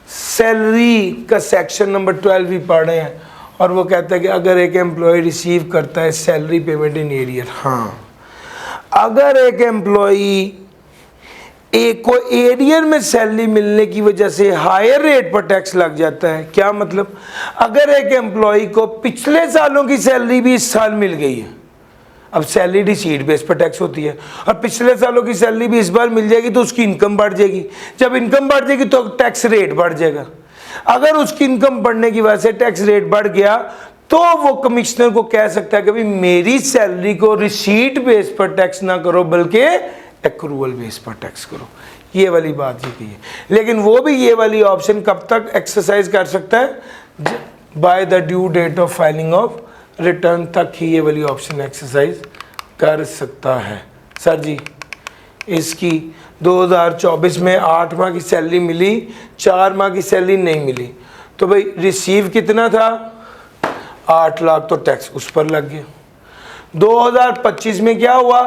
सैलरी का सेक्शन नंबर 12 भी पढ़ रहे हैं और वो कहता है कि अगर एक एम्प्लॉय रिसीव करता है सैलरी पेमेंट इन एरियर, हाँ अगर एक एम्प्लॉई एक को एरियर में सैलरी मिलने की वजह से हायर रेट पर टैक्स लग जाता है, क्या मतलब, अगर एक एम्प्लॉय को पिछले सालों की सैलरी भी इस साल मिल गई है, अब सैलरी रिसीट बेस पर टैक्स होती है और पिछले सालों की सैलरी भी इस बार मिल जाएगी तो उसकी इनकम बढ़ जाएगी, जब इनकम बढ़ जाएगी तो टैक्स रेट बढ़ जाएगा। अगर उसकी इनकम बढ़ने की वजह से टैक्स रेट बढ़ गया तो वो कमिश्नर को कह सकता है कि भाई मेरी सैलरी को रिसीट बेस पर टैक्स ना करो बल्कि एक्रूअल बेस पर टैक्स करो। ये वाली बात ही की है, लेकिन वो भी ये वाली ऑप्शन कब तक एक्सरसाइज कर सकता है, by the due date of filing of return तक ही ये वाली ऑप्शन एक्सरसाइज कर सकता है। सर जी इसकी 2024 में 8 माह की सैलरी मिली, 4 माह की सैलरी नहीं मिली, तो भाई रिसीव कितना था 8 लाख, तो टैक्स उस पर लग गया। 2025 में क्या हुआ,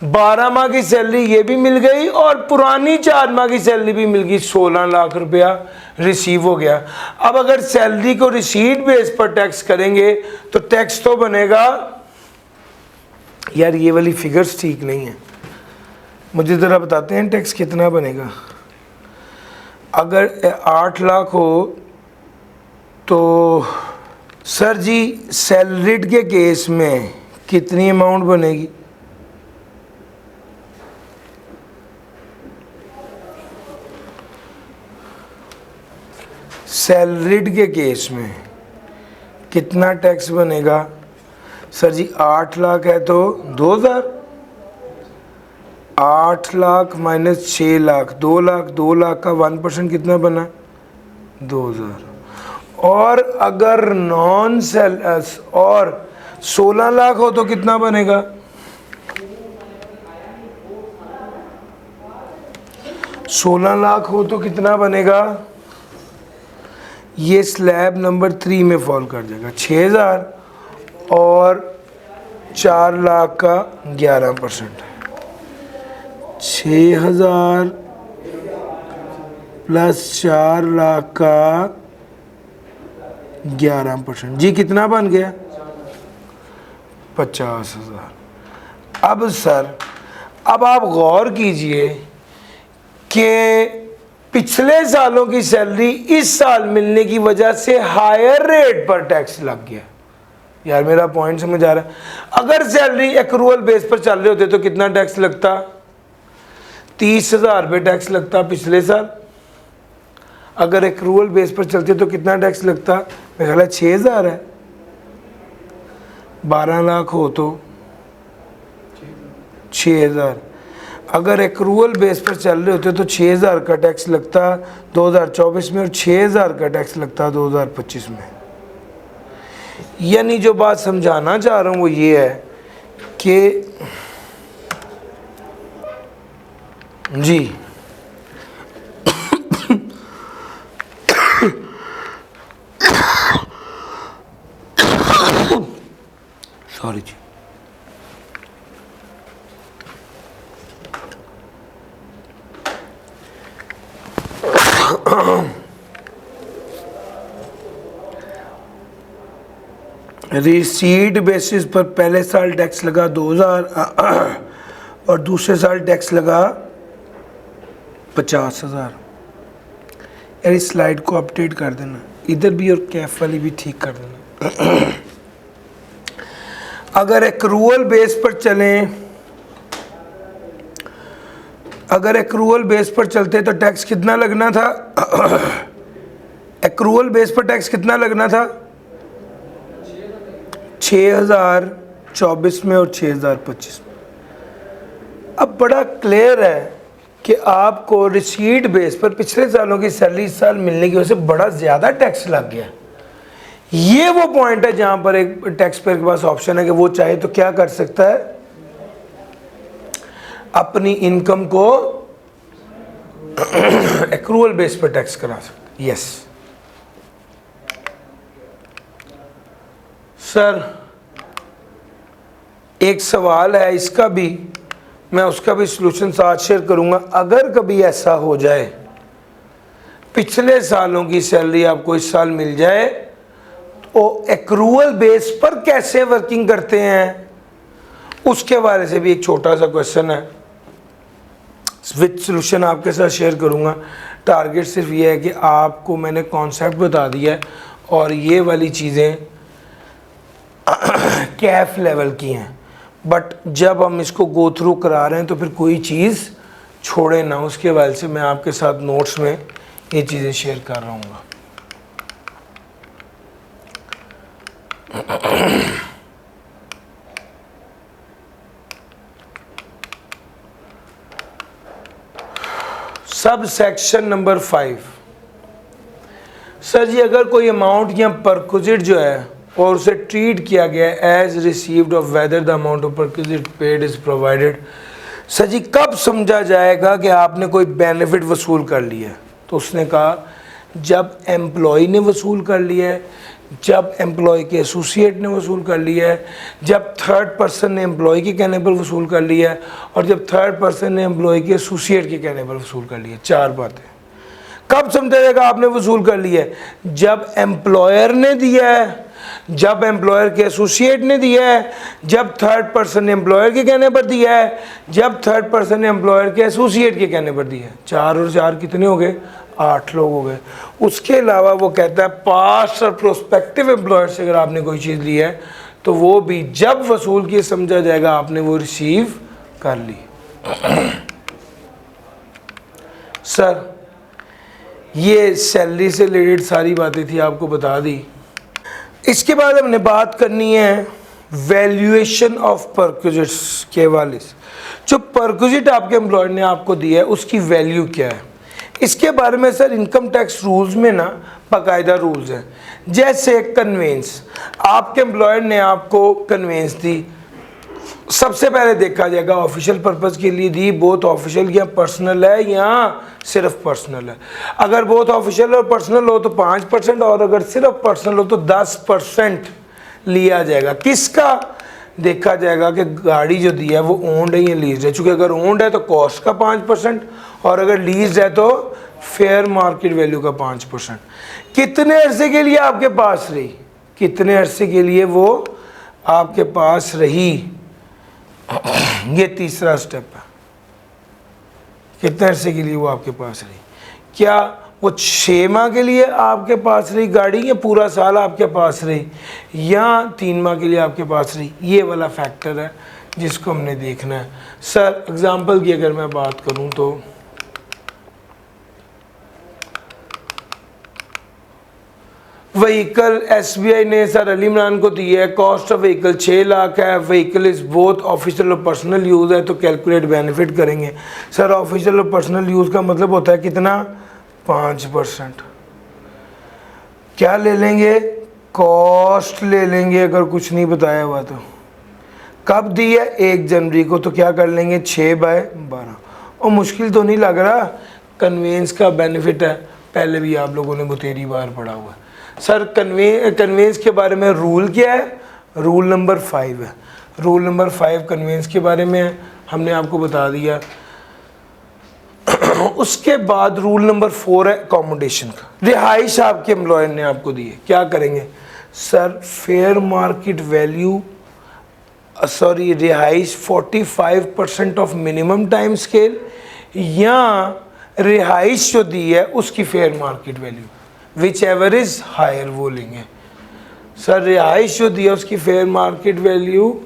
12 माह की सैलरी ये भी मिल गई और पुरानी 4 माह की सैलरी भी मिल गई, 16 लाख रुपया रिसीव हो गया। अब अगर सैलरी को रिसीट बेस पर टैक्स करेंगे तो टैक्स तो बनेगा, यार ये वाली फिगर्स ठीक नहीं है, मुझे ज़रा बताते हैं टैक्स कितना बनेगा। अगर 8 लाख हो तो सर जी सैलरीड के केस में कितनी अमाउंट बनेगी, सैलरीड के केस में कितना टैक्स बनेगा। सर जी 8 लाख है तो 2000, 8 लाख माइनस 6 लाख 2 लाख, 2 लाख का 1% कितना बना 2000। और अगर नॉन सेल और 16 लाख हो तो कितना बनेगा, 16 लाख हो तो कितना बनेगा, ये स्लैब नंबर 3 में फॉल कर जाएगा, 6000 और 4 लाख का 11%, 6000 प्लस 4 लाख का 11%, जी कितना बन गया 50,000। अब सर अब आप गौर कीजिए कि पिछले सालों की सैलरी इस साल मिलने की वजह से हायर रेट पर टैक्स लग गया। यार मेरा पॉइंट समझ आ रहा है, अगर सैलरी एक्रूअल बेस पर चल रहे होते तो कितना टैक्स लगता, 30,000 रुपये टैक्स लगता पिछले साल। अगर एक्रूअल बेस पर चलते तो कितना टैक्स लगता, मेरा ख्याल है 6,000 है, 12 लाख हो तो 6,000। अगर एक्रूअल बेस पर चल रहे होते तो 6,000 का टैक्स लगता 2024 में और 6,000 का टैक्स लगता 2025 में। यानी जो बात समझाना चाह रहा हूँ वो ये है कि जी सॉरी जी, रिसीट बेसिस पर पहले साल टैक्स लगा 2000 और दूसरे साल टैक्स लगा 50,000। यार इस स्लाइड को अपडेट कर देना, इधर भी और कैफ वाली भी ठीक कर देना। अगर एक्रूअल बेस पर चलें, अगर एक्रूअल बेस पर चलते तो टैक्स कितना लगना था, एक्रूअल बेस पर टैक्स कितना लगना था 6,024 में और 6,025 में। अब बड़ा क्लियर है कि आपको रिसीट बेस पर पिछले सालों की सैलरी इस साल मिलने की वजह से बड़ा ज़्यादा टैक्स लग गया। ये वो पॉइंट है जहां पर एक टैक्स पेयर के पास ऑप्शन है कि वो चाहे तो क्या कर सकता है, अपनी इनकम को एक्रूअल बेस पर टैक्स करा सकता है। यस सर एक सवाल है इसका भी, मैं उसका भी सलूशन साथ शेयर करूंगा। अगर कभी ऐसा हो जाए पिछले सालों की सैलरी आपको इस साल मिल जाए तो एक्रूअल बेस पर कैसे वर्किंग करते हैं, उसके बारे से भी एक छोटा सा क्वेश्चन है, विद सलूशन आपके साथ शेयर करूंगा। टारगेट सिर्फ ये है कि आपको मैंने कॉन्सेप्ट बता दिया है और ये वाली चीज़ें कैफ लेवल की हैं, बट जब हम इसको गो थ्रू करा रहे हैं तो फिर कोई चीज़ छोड़े ना, उसके वजह से मैं आपके साथ नोट्स में ये चीज़ें शेयर कर रहा हूँ। Sub section number 5। सर जी अगर कोई अमाउंट या परक्विजिट जो है और उसे ट्रीट किया गया as received of whether the amount of perquisite paid is provided, sir जी कब समझा जाएगा कि आपने कोई बेनिफिट वसूल कर लिया है? तो उसने कहा जब एम्प्लॉय ने वसूल कर लिया है, जब एम्प्लॉय के एसोसिएट ने वसूल कर लिया है, जब थर्ड पर्सन ने एम्प्लॉय के कहने पर वसूल कर लिया है, और जब थर्ड पर्सन ने एम्प्लॉय के एसोसिएट के कहने पर वसूल कर लिया है। 4 बातें। कब समझा जाएगा आपने वसूल कर लिया है? जब एम्प्लॉयर ने दिया है, जब एम्प्लॉयर के एसोसिएट ने दिया है, जब थर्ड पर्सन ने एम्प्लॉयर के कहने पर दिया है, जब थर्ड पर्सन ने एम्प्लॉयर के एसोसिएट के कहने पर दिया है। 4 और 4 कितने हो गए? 8 लोग हो गए। उसके अलावा वो कहता है पास्ट और प्रोस्पेक्टिव एम्प्लॉयर से अगर आपने कोई चीज़ ली है तो वो भी जब वसूल की समझा जाएगा आपने वो रिसीव कर ली। सर ये सैलरी से रिलेटेड सारी बातें थी, आपको बता दी। इसके बाद हमने बात करनी है वैल्यूएशन ऑफ परक्विजिट्स के हवाले से। जो परक्विजिट आपके एम्प्लॉयर ने आपको दिया है उसकी वैल्यू क्या है, इसके बारे में सर इनकम टैक्स रूल्स में ना बाकायदा रूल्स हैं। जैसे कन्वेंस, आपके एम्प्लॉयर ने आपको कन्वेंस दी, सबसे पहले देखा जाएगा ऑफिशियल पर्पस के लिए दी, बोथ ऑफिशियल या पर्सनल है या सिर्फ पर्सनल है। अगर बोथ ऑफिशियल और पर्सनल हो तो 5%, और अगर सिर्फ पर्सनल हो तो 10% लिया जाएगा। किसका देखा जाएगा कि गाड़ी जो दी है वो ओन्ड है या लीज है। चूँकि अगर ओन्ड है तो कॉस्ट का 5%, और अगर लीज है तो फेयर मार्केट वैल्यू का 5%। कितने अरसे के लिए आपके पास रही, कितने अरसे के लिए वो आपके पास रही, ये तीसरा स्टेप है। कितने अरसे के लिए वो आपके पास रही? क्या वो 6 माह के लिए आपके पास रही गाड़ी, या पूरा साल आपके पास रही, या 3 माह के लिए आपके पास रही? ये वाला फैक्टर है जिसको हमने देखना है। सर एग्जांपल की अगर मैं बात करूं तो व्हीकल एसबीआई ने सर अली इमरान को दी है, कॉस्ट ऑफ व्हीकल 6 लाख है, व्हीकल इज़ बोथ ऑफिशियल और पर्सनल यूज़ है, तो कैलकुलेट बेनिफिट करेंगे। सर ऑफिशियल और पर्सनल यूज़ का मतलब होता है कितना? 5%। क्या ले लेंगे? कॉस्ट ले लेंगे अगर कुछ नहीं बताया हुआ तो। कब दी है? 1 जनवरी को, तो क्या कर लेंगे? 6/12। और मुश्किल तो नहीं लग रहा, कन्वेंस का बेनिफिट है, पहले भी आप लोगों ने बतेरी बार पढ़ा हुआ है। सर कन्वेंस के बारे में रूल क्या है? रूल नंबर 5 है। रूल नंबर 5 कन्वेंस के बारे में है, हमने आपको बता दिया। उसके बाद रूल नंबर 4 है अकोमोडेशन का। रिहाइश आपके एम्प्लॉयर ने आपको दी है, क्या करेंगे? सर फेयर मार्केट वैल्यू रिहाइश 45% ऑफ मिनिमम टाइम स्केल, या रिहाइश जो दी है उसकी fair market value, whichever is higher वो लेंगे। सर रिहाइश जो दी है उसकी फेयर मार्केट वैल्यू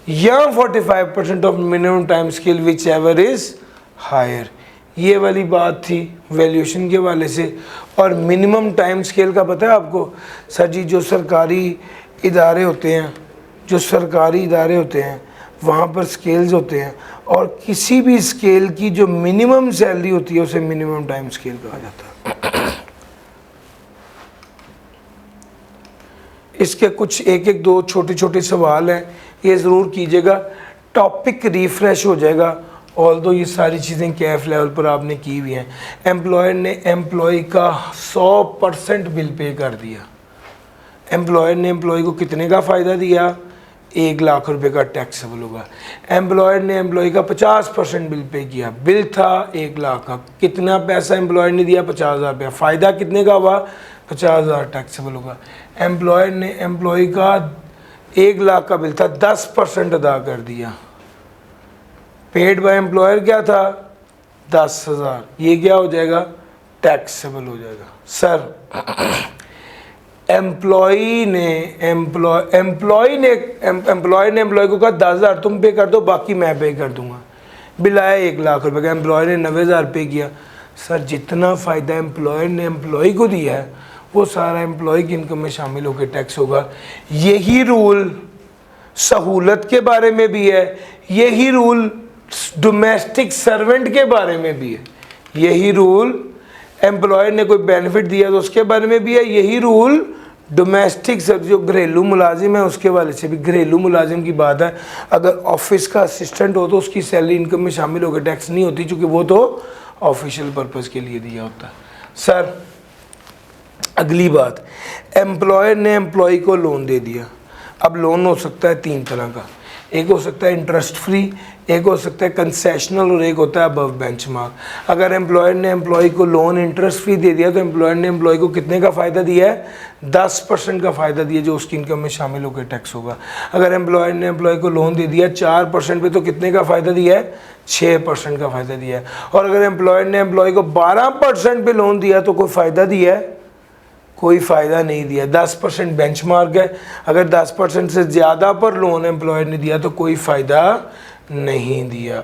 या 45% of minimum time scale whichever is higher. ये वाली बात थी वैल्यूएशन के वाले से। और मिनिमम टाइम स्केल का पता है आपको? सर जी जो सरकारी इदारे होते हैं, जो सरकारी इदारे होते हैं वहाँ पर स्केल्स होते हैं, और किसी भी स्केल की जो मिनिमम सैलरी होती है उसे मिनिमम टाइम स्केल कहा जाता है। इसके कुछ एक दो छोटे छोटे सवाल हैं, ये ज़रूर कीजिएगा, टॉपिक रिफ्रेश हो जाएगा। ऑल्दो ये सारी चीज़ें कैफ लेवल पर आपने की हुई हैं। एम्प्लॉयर ने एम्प्लॉय का 100% बिल पे कर दिया, एम्प्लॉयर ने एम्प्लॉय को कितने का फ़ायदा दिया, 1 लाख रुपए का टैक्सेबल होगा। एम्प्लॉयर ने एम्प्लॉय का 50% बिल पे किया, बिल था 1 लाख का, कितना पैसा एम्प्लॉयर ने दिया, 50,000 रुपया, फ़ायदा कितने का हुआ, 50,000 टैक्सेबल होगा। एम्प्लॉयर ने एम्प्लॉय का 1 लाख का बिल था, 10% अदा कर दिया, पेड बाय एम्प्लॉयर क्या था, 10,000, ये क्या हो जाएगा, टैक्सेबल हो जाएगा। सर एम्प्लॉय ने एम्प्लॉय को कहा 10,000 तुम पे कर दो, बाकी मैं पे कर दूंगा, बिल आया 1 लाख रुपए का, एम्प्लॉय ने 90,000 पे किया। सर जितना फ़ायदा एम्प्लॉयर ने एम्प्लॉय को दिया है वो सारा एम्प्लॉय की इनकम में शामिल होकर टैक्स होगा। यही रूल सहूलत के बारे में भी है, यही रूल डोमेस्टिक सर्वेंट के बारे में भी है, यही रूल एम्प्लॉयर ने कोई बेनिफिट दिया तो उसके बारे में भी है, यही रूल डोमेस्टिक जो घरेलू मुलाजिम है उसके वाले से भी। घरेलू मुलाजिम की बात है, अगर ऑफिस का असिस्टेंट हो तो उसकी सैलरी इनकम में शामिल होकर टैक्स नहीं होती, क्योंकि वो तो ऑफिशियल पर्पज़ के लिए दिया होता है। सर अगली बात, एम्प्लॉयर ने एम्प्लॉय को लोन दे दिया। अब लोन हो सकता है 3 तरह का, एक हो सकता है इंटरेस्ट फ्री, एक हो सकता है कंसेशनल और एक होता है अबव बेंचमार्क। अगर एम्प्लॉयर ने एम्प्लॉय को लोन इंटरेस्ट फ्री दे दिया तो एम्प्लॉयर ने एम्प्लॉय को कितने का फ़ायदा दिया है, 10% का फ़ायदा दिया जो उसकी इनकम में शामिल होकर टैक्स होगा। अगर एम्प्लॉयर ने एम्प्लॉय को लोन दे दिया 4% पे तो कितने का फ़ायदा दिया है, 6% का फ़ायदा दिया है। और अगर एम्प्लॉयर ने एम्प्लॉय को 12% पे लोन दिया तो कोई फ़ायदा दिया है, कोई फ़ायदा नहीं दिया। 10% बेंचमार्क है, अगर 10% से ज़्यादा पर लोन एम्प्लॉयर ने दिया तो कोई फ़ायदा नहीं दिया।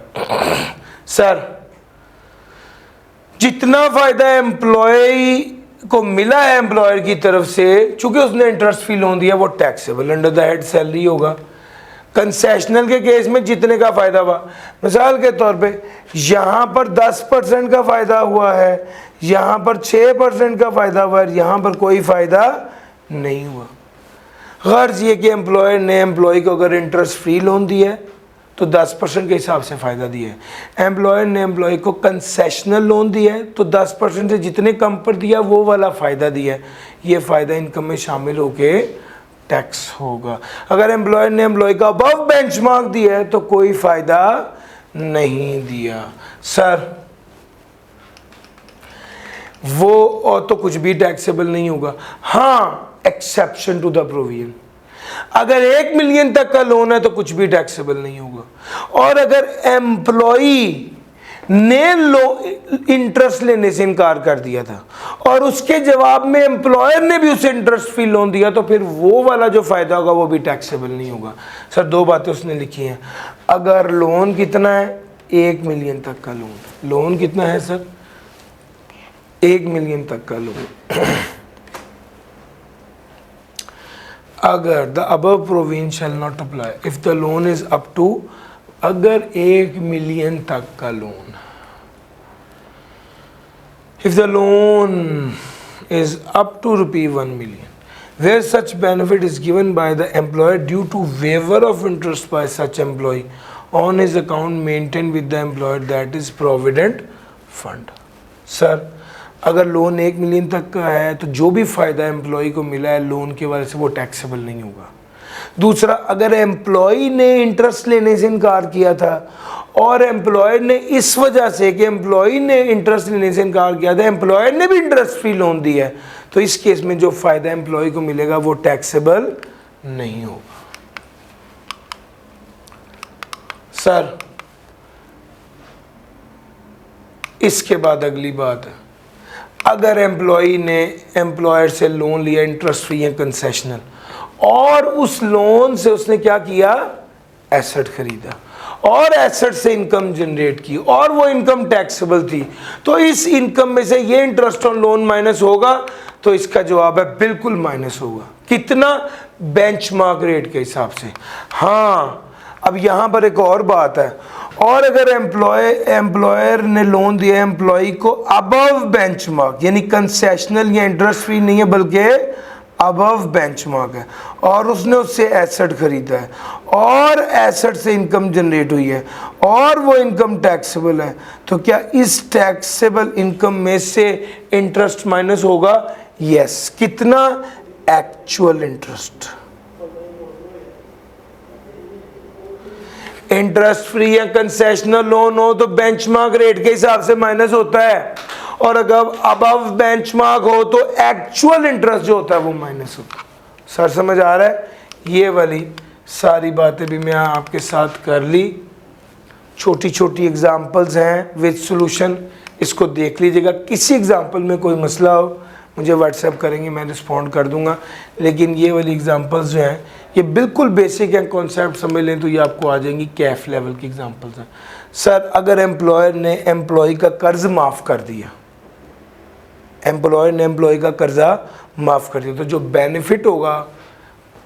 सर जितना फ़ायदा एम्प्लॉय को मिला है एम्प्लॉयर की तरफ से, चूंकि उसने इंटरेस्ट फ्री लोन दिया, वो taxable under the head salary होगा। कंसेशनल के केस में जितने का फ़ायदा हुआ, मिसाल के तौर पे यहाँ पर 10% का फ़ायदा हुआ है, यहाँ पर 6% का फ़ायदा हुआ है, यहाँ पर कोई फ़ायदा नहीं हुआ। गर्ज ये कि एम्प्लॉयर ने एम्प्लॉय को अगर इंटरेस्ट फ्री लोन दिया है तो 10% के हिसाब से फ़ायदा दिया है। एम्प्लॉयर ने एम्प्लॉय को कंसेशनल लोन दिया है तो 10% से जितने कम पर दिया वो वाला फ़ायदा दिया है, ये फ़ायदा इनकम में शामिल होके टैक्स होगा। अगर एम्प्लॉयर ने एम्प्लॉय का अबव बेंचमार्क दिया है तो कोई फ़ायदा नहीं दिया। सर वो और तो कुछ भी टैक्सेबल नहीं होगा। हाँ, एक्सेप्शन टू द प्रोविजन, अगर 1 मिलियन तक का लोन है तो कुछ भी टैक्सेबल नहीं होगा। और अगर एम्प्लॉई ने इंटरेस्ट लेने से इनकार कर दिया था और उसके जवाब में एम्प्लॉयर ने भी उसे इंटरेस्ट फ्री लोन दिया तो फिर वो वाला जो फ़ायदा होगा वो भी टैक्सेबल नहीं होगा। सर 2 बातें उसने लिखी हैं। अगर लोन कितना है, 1 मिलियन तक का लोन, लोन कितना है सर, 1 मिलियन तक का लोन। अगर the above provision shall not apply if the loan is up to, अगर 1 मिलियन तक का loan, if the loan is up to ₹1 million, where such benefit is given by the employer due to waiver of interest by such employee on his account maintained with the employer, that is provident fund। Sir अगर loan 1 million तक का है तो जो भी फ़ायदा employ को मिला है लोन के वजह से वो टैक्सेबल नहीं होगा। दूसरा, अगर एम्प्लॉय ने इंटरेस्ट लेने से इनकार किया था और एम्प्लॉयर ने इस वजह से कि एम्प्लॉय ने इंटरेस्ट लेने से इनकार किया था, एम्प्लॉयर ने भी इंटरेस्ट फ्री लोन दिया है, तो इस केस में जो फ़ायदा एम्प्लॉय को मिलेगा वो टैक्सेबल नहीं होगा। सर इसके बाद अगली बात है, अगर एम्प्लॉय ने एम्प्लॉयर से लोन लिया इंटरेस्ट फ्री या कंसेशनल और उस लोन से उसने क्या किया, एसेट खरीदा और एसेट से इनकम जनरेट की और वो इनकम टैक्सेबल थी, तो इस इनकम में से ये इंटरेस्ट ऑन लोन माइनस होगा, तो इसका जवाब है बिल्कुल माइनस होगा। कितना, बेंचमार्क रेट के हिसाब से। हाँ, अब यहाँ पर एक और बात है, और अगर एम्प्लॉयर ने लोन दिया एम्प्लॉय को अबव बेंचमार्क, यानी कंसेशनल या इंटरेस्ट फ्री नहीं है बल्कि अबव बेंचमार्क है, और उसने उससे एसेट खरीदा है और एसेट से इनकम जनरेट हुई है और वो इनकम टैक्सेबल है, तो क्या इस टैक्सेबल इनकम में से इंटरेस्ट माइनस होगा? यस। कितना, एक्चुअल इंटरेस्ट। इंटरेस्ट फ्री या कंसेशनल लोन हो तो बेंचमार्क रेट के हिसाब से माइनस होता है, और अगर अबव बेंचमार्क हो तो एक्चुअल इंटरेस्ट जो होता है वो माइनस होता है। सर समझ आ रहा है? ये वाली सारी बातें भी मैं आपके साथ कर ली, छोटी छोटी एग्जांपल्स हैं विद सॉल्यूशन, इसको देख लीजिएगा। किसी एग्जांपल में कोई मसला हो मुझे व्हाट्सएप करेंगे, मैं रिस्पॉन्ड कर दूंगा। लेकिन ये वाली एग्जांपल्स जो हैं ये बिल्कुल बेसिक हैं, कॉन्सेप्ट समझ लें तो ये आपको आ जाएंगी, कैफ लेवल की एग्जांपल्स हैं। सर अगर एम्प्लॉयर ने एम्प्लॉय का कर्ज माफ़ कर दिया, एम्प्लॉयर ने एम्प्लॉय का कर्जा माफ़ कर दिया, तो जो बेनिफिट होगा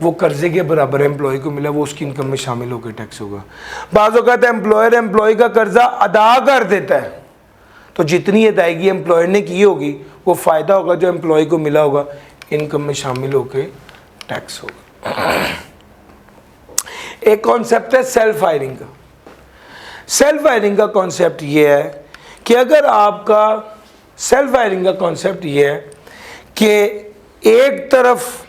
वो कर्जे के बराबर एम्प्लॉय को मिला, वो उसकी इनकम में शामिल होकर टैक्स होगा। बाज़ औक़ात एम्प्लॉयर एम्प्लॉय का कर्जा अदा कर देता है, तो जितनी अदायगी एम्प्लॉयर ने की होगी वो फ़ायदा होगा जो एम्प्लॉय को मिला होगा, इनकम में शामिल होकर टैक्स होगा। एक कॉन्सेप्ट है सेल्फ हायरिंग का। सेल्फ हायरिंग का कॉन्सेप्ट ये है कि अगर आपका सेल्फ हायरिंग का कॉन्सेप्ट ये है कि एक तरफ,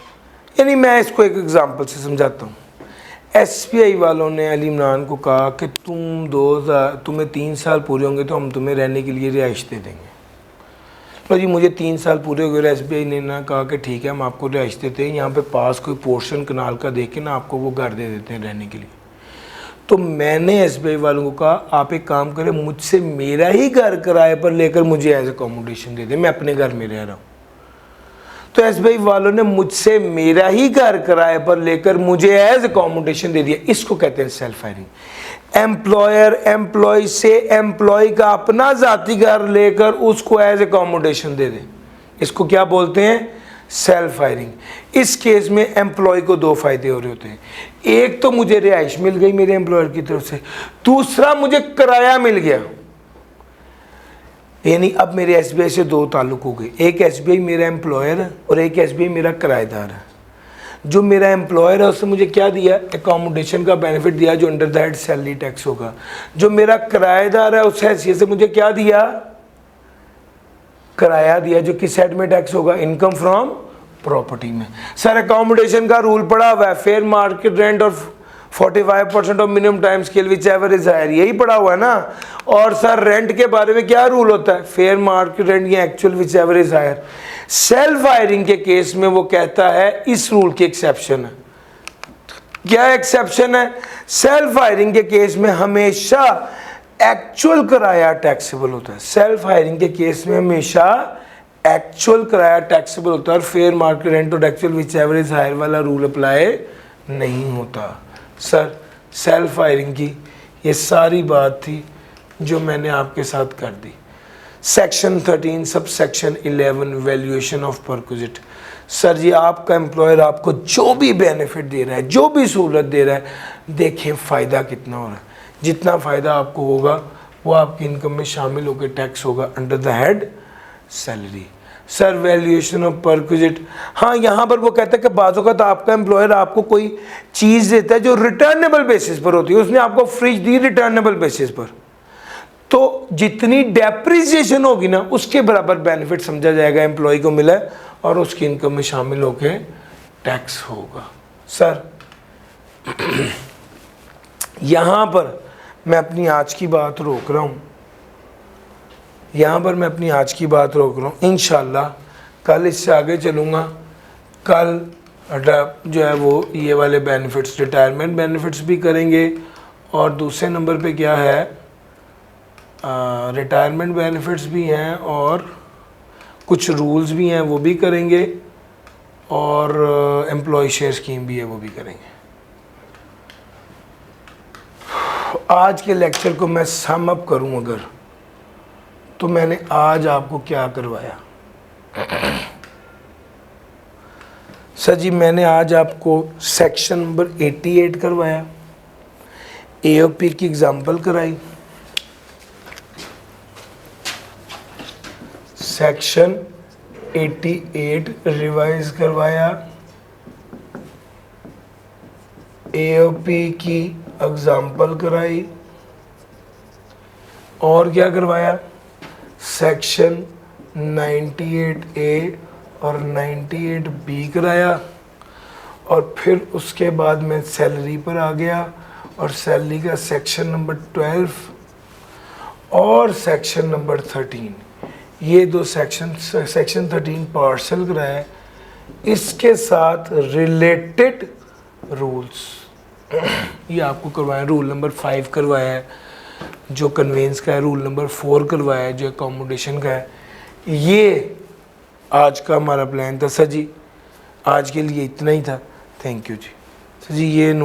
यानी मैं इसको एक एग्जांपल से समझाता हूँ। एसबीआई वालों ने अली इमरान को कहा कि तुम्हें 3 साल पूरे होंगे तो हम तुम्हें रहने के लिए रिहाइश दे देंगे। तो जी मुझे 3 साल पूरे हो गए, एसबीआई ने ना कहा कि ठीक है हम आपको रिहाइश देते हैं, यहाँ पे पास कोई पोर्शन कनाल का देख के ना आपको वो घर दे देते हैं रहने के लिए। तो मैंने एसबीआई वालों को कहा आप एक काम करें, मुझसे मेरा ही घर किराए पर लेकर मुझे एज अकोमोडेशन दे दें, मैं अपने घर में रह रहा हूँ। तो एसबीआई वालों ने मुझसे मेरा ही घर किराए पर लेकर मुझे एज अकोमोडेशन दे दिया। इसको कहते हैं सेल्फ हायरिंग। एम्प्लॉयर एम्प्लॉय से एम्प्लॉय का अपना जाती घर लेकर उसको एज अकोमोडेशन दे दे, इसको क्या बोलते हैं? Self hiring. इस केस में एम्प्लॉय को 2 फायदे हो रहे होते हैं। एक तो मुझे रिहाइश मिल गई मेरे एम्प्लॉयर की तरफ से, दूसरा मुझे किराया मिल गया। यानी अब मेरे एसबीआई से 2 ताल्लुक हो गए, एक एसबीआई मेरा एम्प्लॉयर है और एक एसबीआई मेरा किराएदार है। जो मेरा एम्प्लॉयर है उसने मुझे क्या दिया? अकोमोडेशन का बेनिफिट दिया जो under the head salary tax होगा। जो मेरा किराएदार है उस हैसियत से मुझे क्या दिया? किराया दिया, जो किस हेड में टैक्स होगा? इनकम फ्रॉम प्रॉपर्टी में। सर अकोमोडेशन का रूल पड़ा हुआ है, फेयर मार्केट रेंट और 45% of minimum time scale whichever is higher, यही पड़ा हुआ है ना। और सर रेंट के बारे में क्या रूल होता है? फेयर मार्केट रेंट या actual whichever is higher. Self hiring के केस में वो कहता है इस रूल की एक्सेप्शन है। क्या एक्सेप्शन है? सेल्फ हायरिंग के केस में हमेशा एक्चुअल किराया टैक्सेबल होता है। सेल्फ हायरिंग के केस में हमेशा एक्चुअल किराया टैक्सेबल होता है और फेयर मार्केट रेंट और actual whichever is higher वाला रूल अप्लाई नहीं होता। सर सेल्फ हायरिंग की ये सारी बात थी जो मैंने आपके साथ कर दी। Section 13 sub section 11 valuation of perquisite. Sir जी आपका एम्प्लॉयर आपको जो भी बेनिफिट दे रहा है, जो भी सहूलत दे रहा है, देखें फ़ायदा कितना हो रहा है। जितना फ़ायदा आपको होगा वो आपकी इनकम में शामिल होकर टैक्स होगा under the head salary. Sir valuation of perquisite, हाँ यहाँ पर वो कहता है कि बाज़ों का तो आपका एम्प्लॉयर आपको कोई चीज़ देता है जो रिटर्नेबल बेसिस पर होती है। उसने आपको फ्रिज दी रिटर्नेबल बेसिस पर, तो जितनी डेप्रिसिएशन होगी ना उसके बराबर बेनिफिट समझा जाएगा एम्प्लॉय को मिला है और उसकी इनकम में शामिल होकर टैक्स होगा। सर यहाँ पर मैं अपनी आज की बात रोक रहा हूँ, यहाँ पर मैं अपनी आज की बात रोक रहा हूँ। इंशाल्लाह कल इससे आगे चलूँगा। कल जो है वो ये वाले बेनिफिट्स, रिटायरमेंट बेनिफिट्स भी करेंगे और दूसरे नंबर पे क्या है, रिटायरमेंट बेनिफिट्स भी हैं और कुछ रूल्स भी हैं वो भी करेंगे और एम्प्लॉय शेयर स्कीम भी है वो भी करेंगे। आज के लेक्चर को मैं सम अप करूं अगर, तो मैंने आज आपको क्या करवाया? सर जी मैंने आज आपको सेक्शन नंबर 88 करवाया, एओपी की एग्जांपल कराई, सेक्शन 88 रिवाइज करवाया, एओपी की एग्जांपल कराई और क्या करवाया? सेक्शन 98A और 98 बी कराया, और फिर उसके बाद मैं सैलरी पर आ गया और सैलरी का सेक्शन नंबर 12 और सेक्शन नंबर 13, ये दो सेक्शन 13 पार्सल कराया, इसके साथ रिलेटेड रूल्स ये आपको करवाया। रूल नंबर 5 करवाया है जो कन्वेंस का है, रूल नंबर 4 करवाया है जो अकोमोडेशन का है। ये आज का हमारा प्लान था सर जी, आज के लिए इतना ही था। थैंक यू जी। सर जी ये नोट